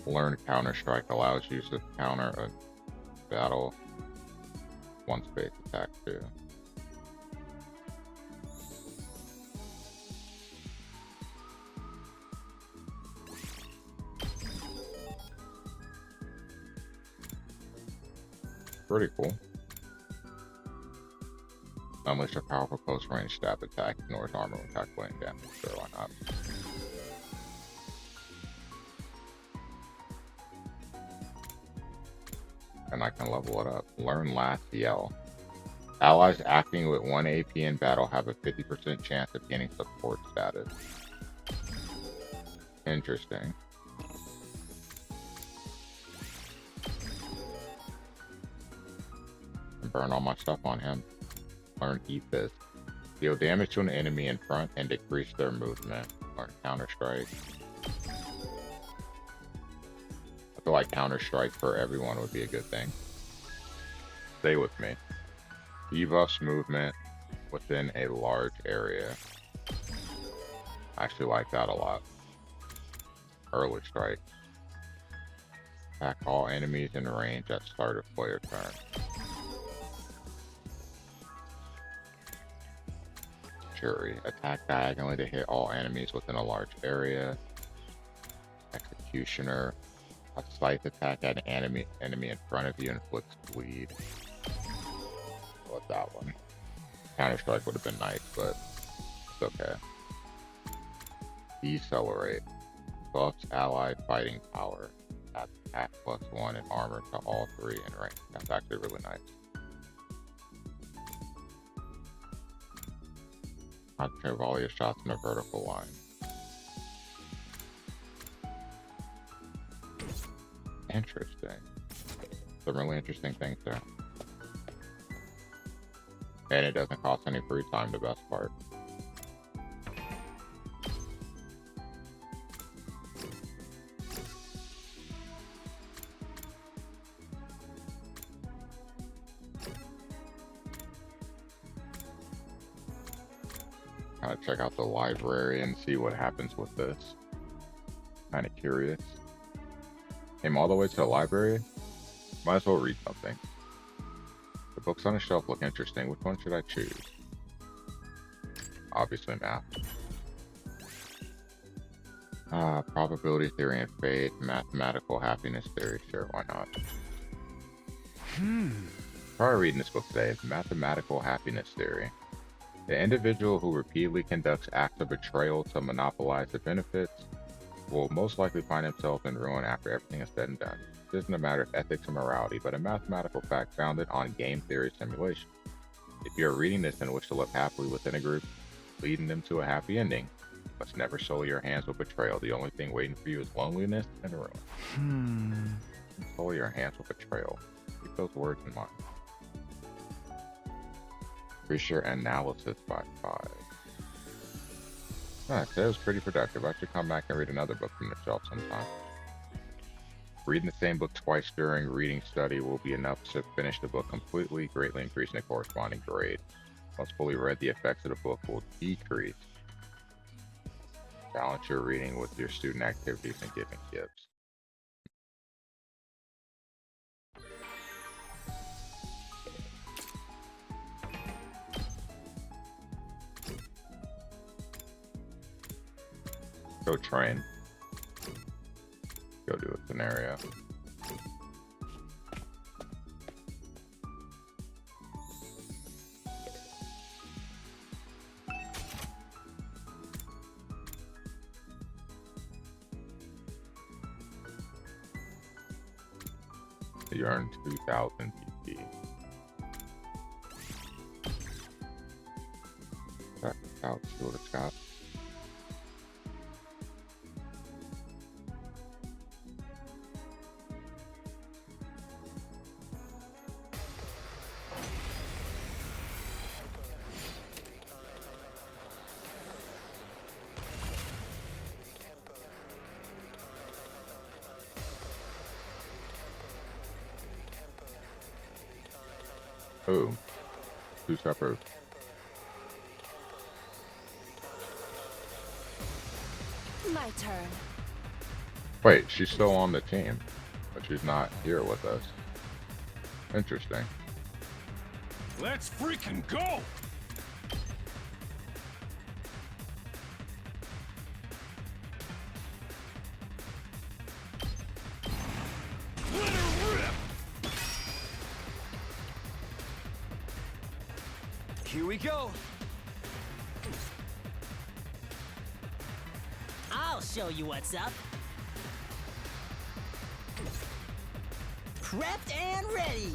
Learn Counter-Strike allows you to counter a battle. 1 space attack too. Pretty cool. Unleash a powerful close range stab attack, ignores armor when calculating damage. Sure, why not? And I can level it up. Learn Last Yell. Allies acting with 1 AP in battle have a 50% chance of gaining support status. Interesting. And burn all my stuff on him. Learn Eat This. Deal damage to an enemy in front and decrease their movement. Learn Counter-Strike. I feel like Counter-Strike for everyone would be a good thing. Stay with me. Debuffs movement within a large area. I actually like that a lot. Early Strike. Attack all enemies in range at start of player turn. Fury. Attack diagonally to hit all enemies within a large area. Executioner. A scythe attack at an enemy in front of you inflicts bleed. What that one? Counter-Strike would have been nice, but it's okay. Decelerate. Buffs allied fighting power. Attack +1 and armor to all 3 in range. That's actually really nice. Concentrate volley of shots in a vertical line. Interesting. Some really interesting things there. And it doesn't cost any free time, the best part. Gotta check out the library and see what happens with this. Kind of curious. Came all the way to the library. Might as well read something. The books on the shelf look interesting. Which one should I choose? Obviously math. Probability theory and fate. Mathematical happiness theory. Sure, why not? Try reading this book today. Mathematical Happiness Theory. The individual who repeatedly conducts acts of betrayal to monopolize the benefits will most likely find himself in ruin after everything is said and done. This isn't a matter of ethics or morality, but a mathematical fact founded on game theory simulation. If you are reading this and wish to live happily within a group, leading them to a happy ending, you must never sully your hands with betrayal. The only thing waiting for you is loneliness and ruin. Sully your hands with betrayal. Keep those words in mind. Research analysis by 5. Nice, that was pretty productive. I should come back and read another book from the shelf sometime. Reading the same book twice during reading study will be enough to finish the book completely, greatly increasing the corresponding grade. Once fully read, the effects of the book will decrease. Balance your reading with your student activities and giving gifts. Go train. Go do a scenario. You earn 2,000 PP. Check out, see what it's got. Oh, 2 separate. My turn. Wait, she's still on the team, but she's not here with us. Interesting. Let's freaking go! Let her rip! Here we go. I'll show you what's up. Prepped and ready.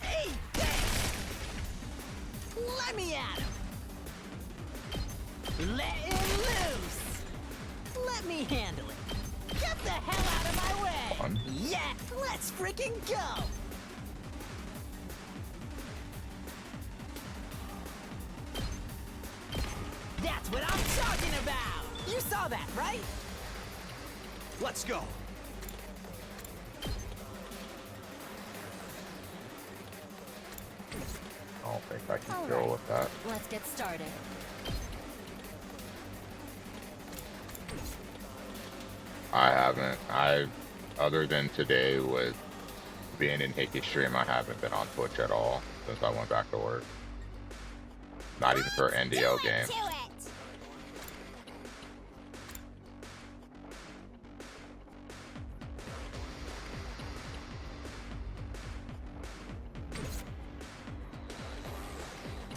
Hey, let me at him. Let him loose. Let me handle it. Get the hell out of my way. Fun. Yeah, let's freaking go. That's what I'm talking about! You saw that, right? Let's go! I don't think I can deal with that. Let's get started. I haven't. Other than today with being in Hickey Stream, I haven't been on Twitch at all since I went back to work. Not even for an NDL game. To it!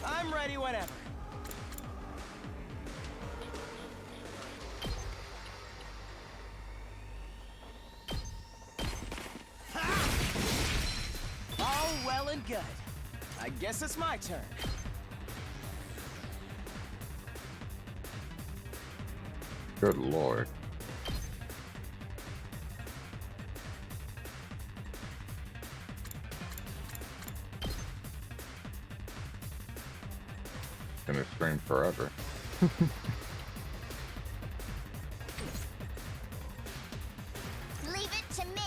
I'm ready whenever. All well and good. I guess it's my turn. Good lord. Gonna stream forever. Leave it to me.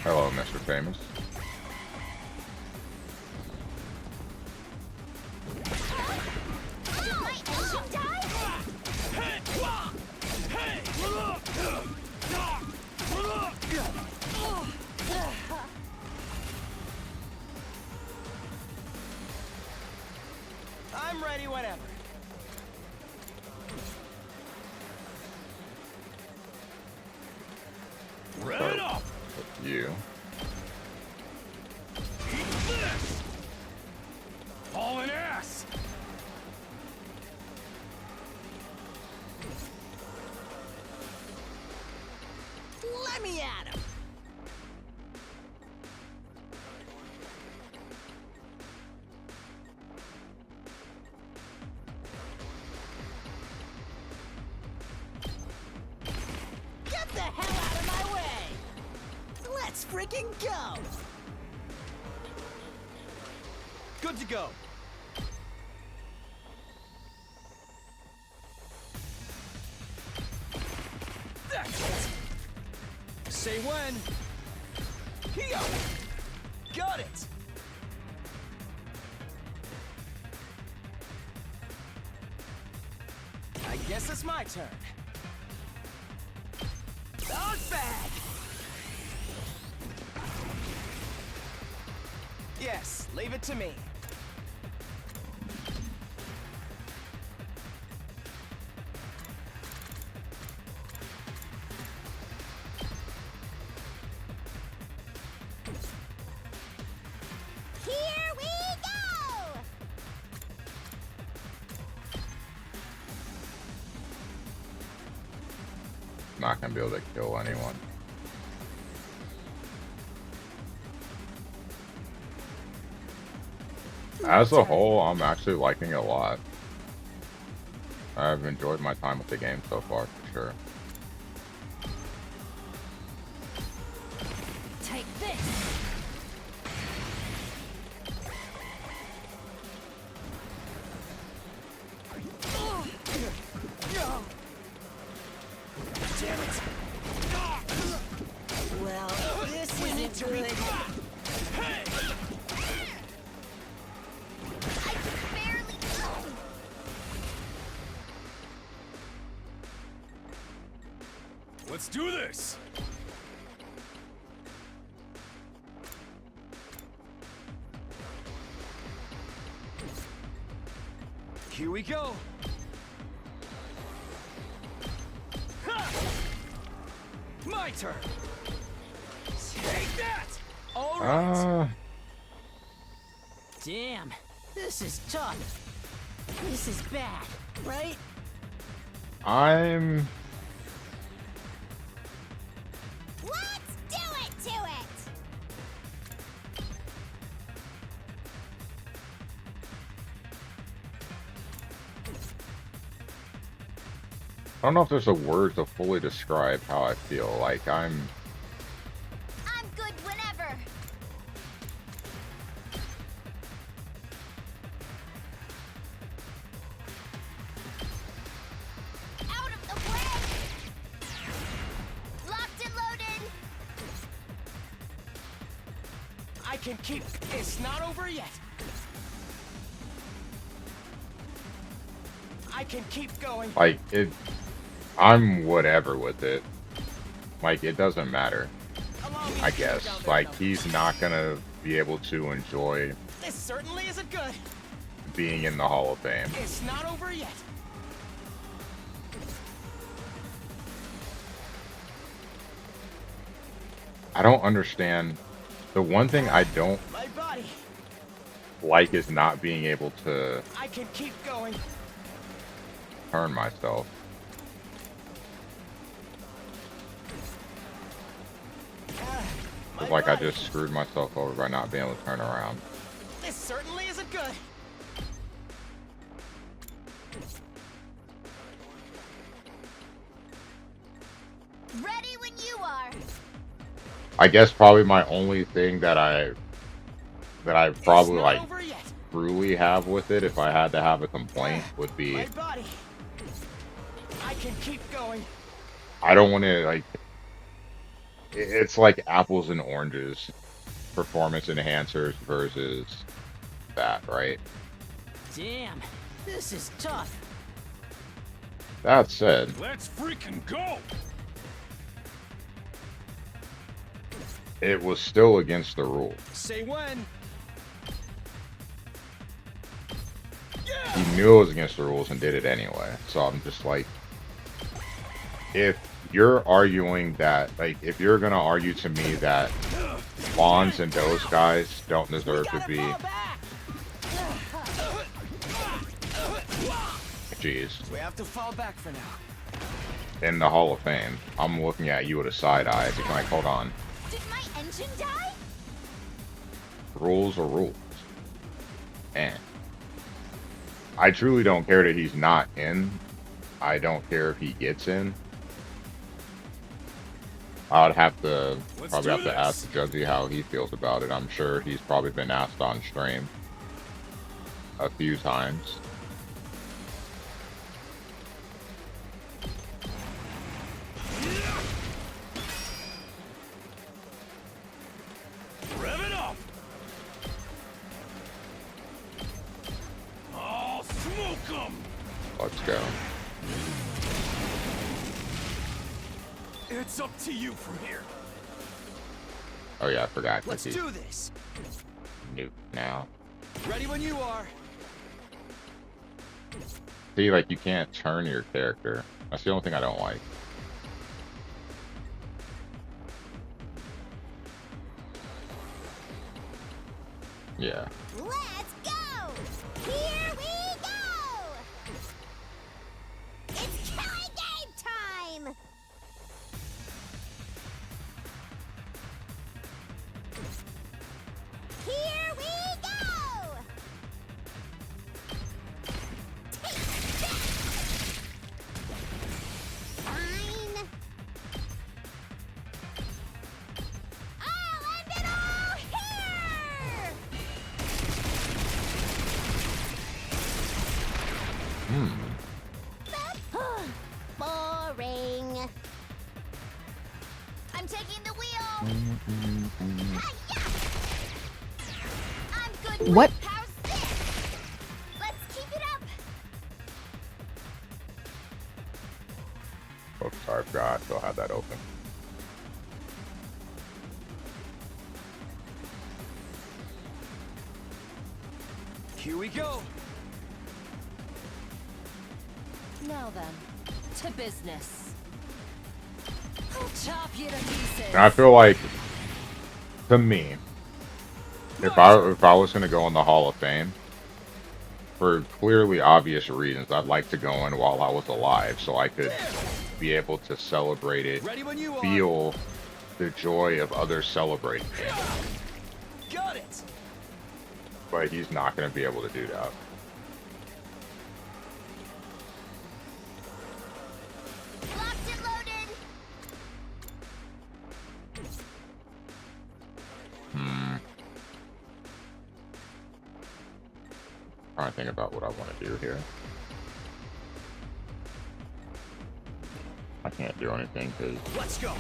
Hello, Mr. Famous. My engine died? at him! Get the hell out of my way! Let's freaking go! Good to go. That's it. Say when. Here. Got it. I guess it's my turn. Dog bag! Yes, leave it to me. Here we go! Not gonna be able to kill anyone. As a whole, I'm actually liking it a lot. I've enjoyed my time with the game so far, for sure. Take this! Damn it! Well, this isn't good. I can barely. Let's do this! Here we go. My turn. Take that. All right. Damn, this is tough. This is bad, right? I'm Let's do it to it! I don't know if there's a word to fully describe how I feel. Like I'm good whenever. Out of the way! Locked and loaded! I can keep. It's not over yet. I can keep going. like it. I'm whatever with it. Like it doesn't matter. Allow me I to guess. down their Like numbers. he's not gonna be able to enjoy This certainly isn't good. being in the Hall of Fame. It's not over yet. I don't understand. The one thing I don't My body. like is not being able to I can keep going. turn myself. My It's like I body. just screwed myself over by not being able to turn around. This certainly isn't good. Ready when you are. I guess probably my only thing that I probably It's not like over yet. truly have with it, if I had to have a complaint, would be My body. I can keep going. I don't want to like. It's like apples and oranges, performance enhancers versus that, right? Damn, this is tough. That said, Let's freaking go! it was still against the rule. Say when. He knew it was against the rules and did it anyway. So I'm just like, if you're arguing that, like, if you're gonna argue to me that Bonds and those guys don't deserve to be, Fall back. jeez, We have to fall back for now. in the Hall of Fame. I'm looking at you with a side eye. It's like, hold on. Did my engine die? Rules are rules. And I truly don't care that he's not in. I don't care if he gets in. I would have to probably have to ask Judgy how he feels about it. I'm sure he's probably been asked on stream a few times. Rev it up! I'll smoke 'em! Let's go. It's up to you from here. Oh yeah, I forgot. Let's Cookie. do this. Nuke now. Ready when you are. See, like, you can't turn your character. That's the only thing I don't like. Yeah. Let's go! Here we go! It's killing game time! Here we go! Take that! Fine. I'll end it all here! Boring. I'm taking the wheel. Hi-ya! I'm good. What? How's this? Let's keep it up. Oh, sorry, I forgot. I still had that open. Here we go. Now then, to business. I'll chop you to pieces. And I feel like, to me, if I was gonna go in the Hall of Fame, for clearly obvious reasons, I'd like to go in while I was alive, so I could be able to celebrate it, Ready when you are. feel the joy of others celebrating it. Got it. But he's not gonna be able to do that. Locked and loaded. Trying to think about what I want to do here. I can't do anything because Let's go.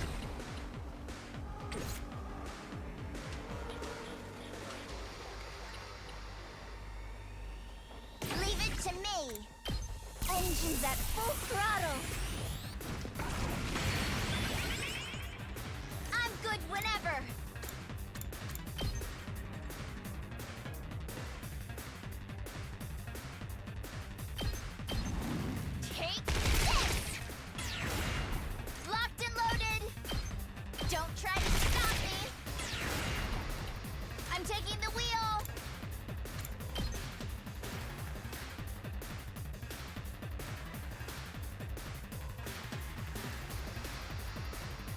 Leave it to me. Engines at full throttle. I'm good whenever. Take this. Locked and loaded. Don't try to stop me. I'm taking the wheel.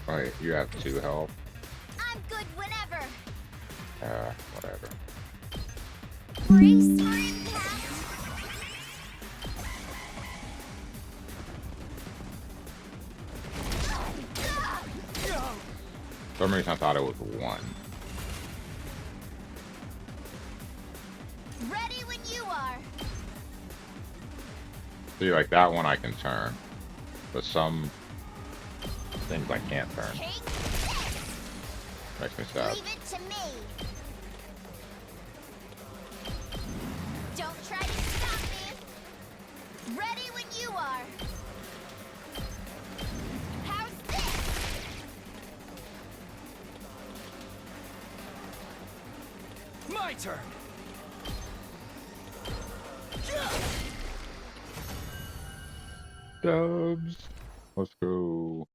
Alright, you have 2 health. I'm good whenever. Whatever. Brace for impact. For some reason I thought it was 1. Ready when you are. See, like that one I can turn, but some things I can't turn. Take this. Makes me sad. Leave it to me. Don't try to stop me. Ready when you are. How's this? My turn. Dubs. Let's go.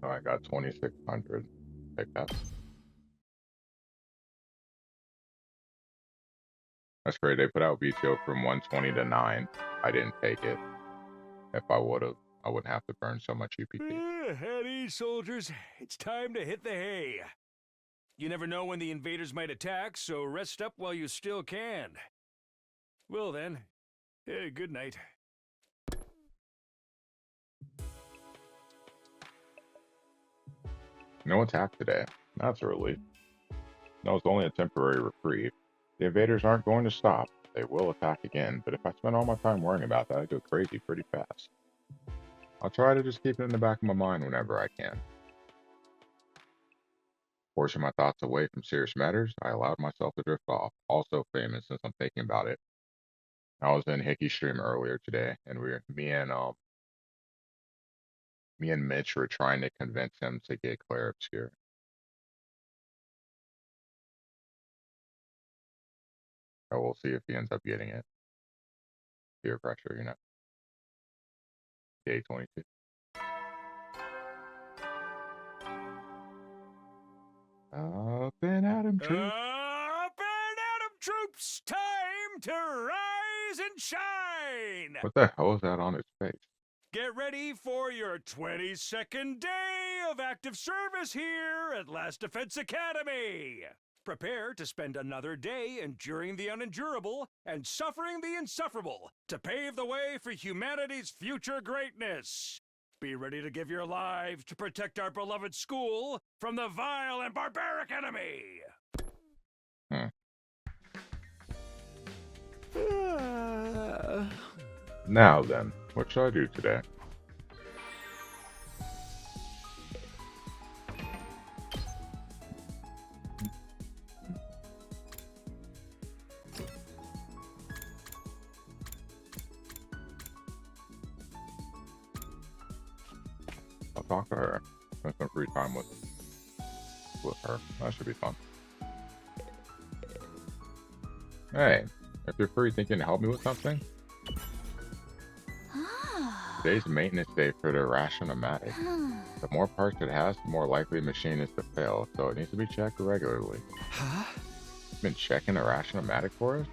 Oh, I got 2,600. Take that. That's great. They put out VTO from 120 to 9. I didn't take it. If I would have, I wouldn't have to burn so much UPT. At ease, soldiers. It's time to hit the hay. You never know when the invaders might attack, so rest up while you still can. Well then, good night. No attack today. That's a relief. No, it's only a temporary reprieve. The invaders aren't going to stop. They will attack again, but if I spend all my time worrying about that, I go crazy pretty fast. I'll try to just keep it in the back of my mind whenever I can. Forcing my thoughts away from serious matters, I allowed myself to drift off. Also famous since I'm thinking about it. I was in Hickey's stream earlier today, and me and Mitch were trying to convince him to get Claire Obscure. Oh, we'll see if he ends up getting it. Peer pressure, you know. Day 22. Up and Adam troops. Up and Adam troops! Time to rise and shine! What the hell is that on his face? Get ready for your 22nd day of active service here at Last Defense Academy. Prepare to spend another day enduring the unendurable and suffering the insufferable to pave the way for humanity's future greatness. Be ready to give your lives to protect our beloved school from the vile and barbaric enemy. Now then, what should I do today? I'll talk to her. Spend some free time with her. That should be fun. Hey, if you're free thinking to help me with something, today's maintenance day for the Ration-O-Matic. The more parts it has, the more likely the machine is to fail, so it needs to be checked regularly. Been checking the Ration-O-Matic for us?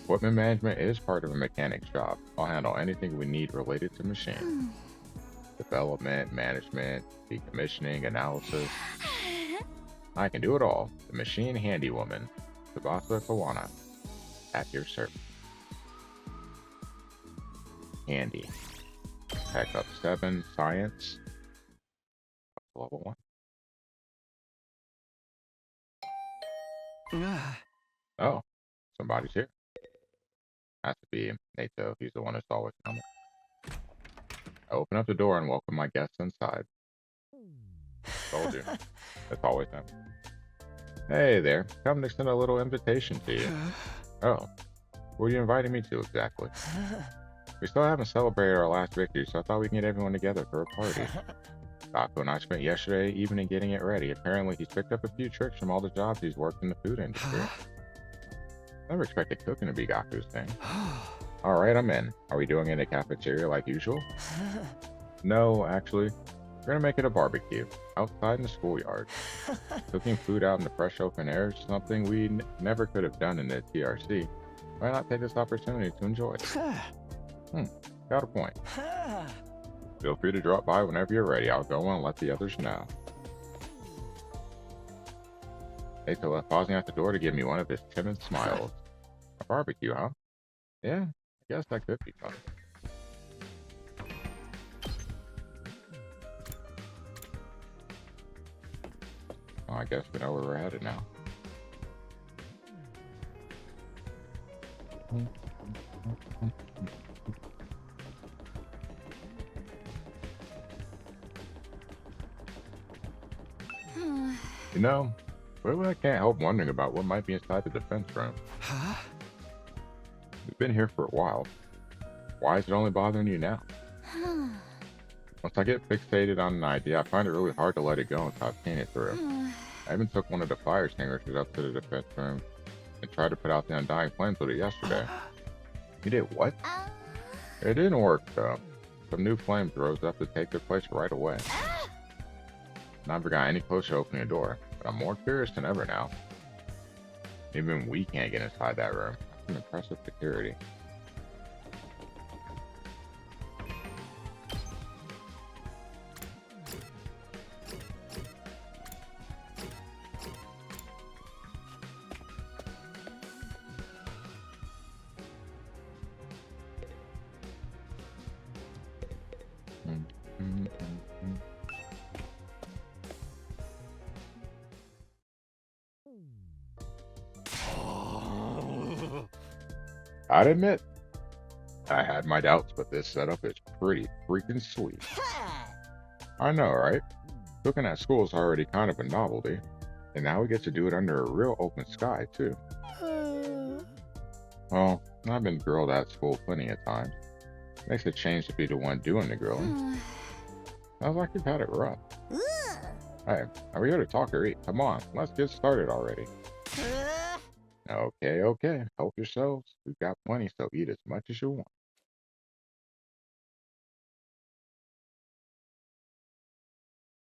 Equipment management is part of a mechanic's job. I'll handle anything we need related to machines. Development, management, decommissioning, analysis. I can do it all. The machine handy woman, Tsubasa Kawana, at your service. Handy. Tech up 7, science. Level 1. Oh, somebody's here. Has to be Nato. He's the one that's always coming. I open up the door and welcome my guests inside. Told you. That's always him. Hey there. Come to extend a little invitation to you. Oh. What are you inviting me to exactly? We still haven't celebrated our last victory, so I thought we could get everyone together for a party. Taco and I spent yesterday evening getting it ready. Apparently, he's picked up a few tricks from all the jobs he's worked in the food industry. Never expected cooking to be Gaku's thing. Alright, I'm in. Are we doing it in a cafeteria like usual? No, actually. We're gonna make it a barbecue, outside in the schoolyard. Cooking food out in the fresh open air is something we never could have done in the TRC. Why not take this opportunity to enjoy it? Got a point. Feel free to drop by whenever you're ready. I'll go and let the others know. Nato left pausing at the door to give me one of his timid smiles. A barbecue, huh? Yeah, I guess that could be fun. Well, I guess we know where we're headed now. You know, really I can't help wondering about what might be inside the defense room. We've been here for a while. Why is it only bothering you now? Once I get fixated on an idea, I find it really hard to let it go until I've seen it through. I even took one of the fire extinguishers up to the defense room and tried to put out the undying flames with it yesterday. You did what? It didn't work though. Some new flames rose up to take their place right away. Never got any closer to opening a door, but I'm more curious than ever now. Even we can't get inside that room. That's some impressive security. I'd admit, I had my doubts, but this setup is pretty freaking sweet. I know, right? Cooking at school is already kind of a novelty, and now we get to do it under a real open sky, too. Well, I've been grilled at school plenty of times. Makes a change to be the one doing the grilling. Sounds like you've had it rough. Hey, are we here to talk or eat? Come on, let's get started already. Okay. Help yourselves. We've got plenty, so eat as much as you want.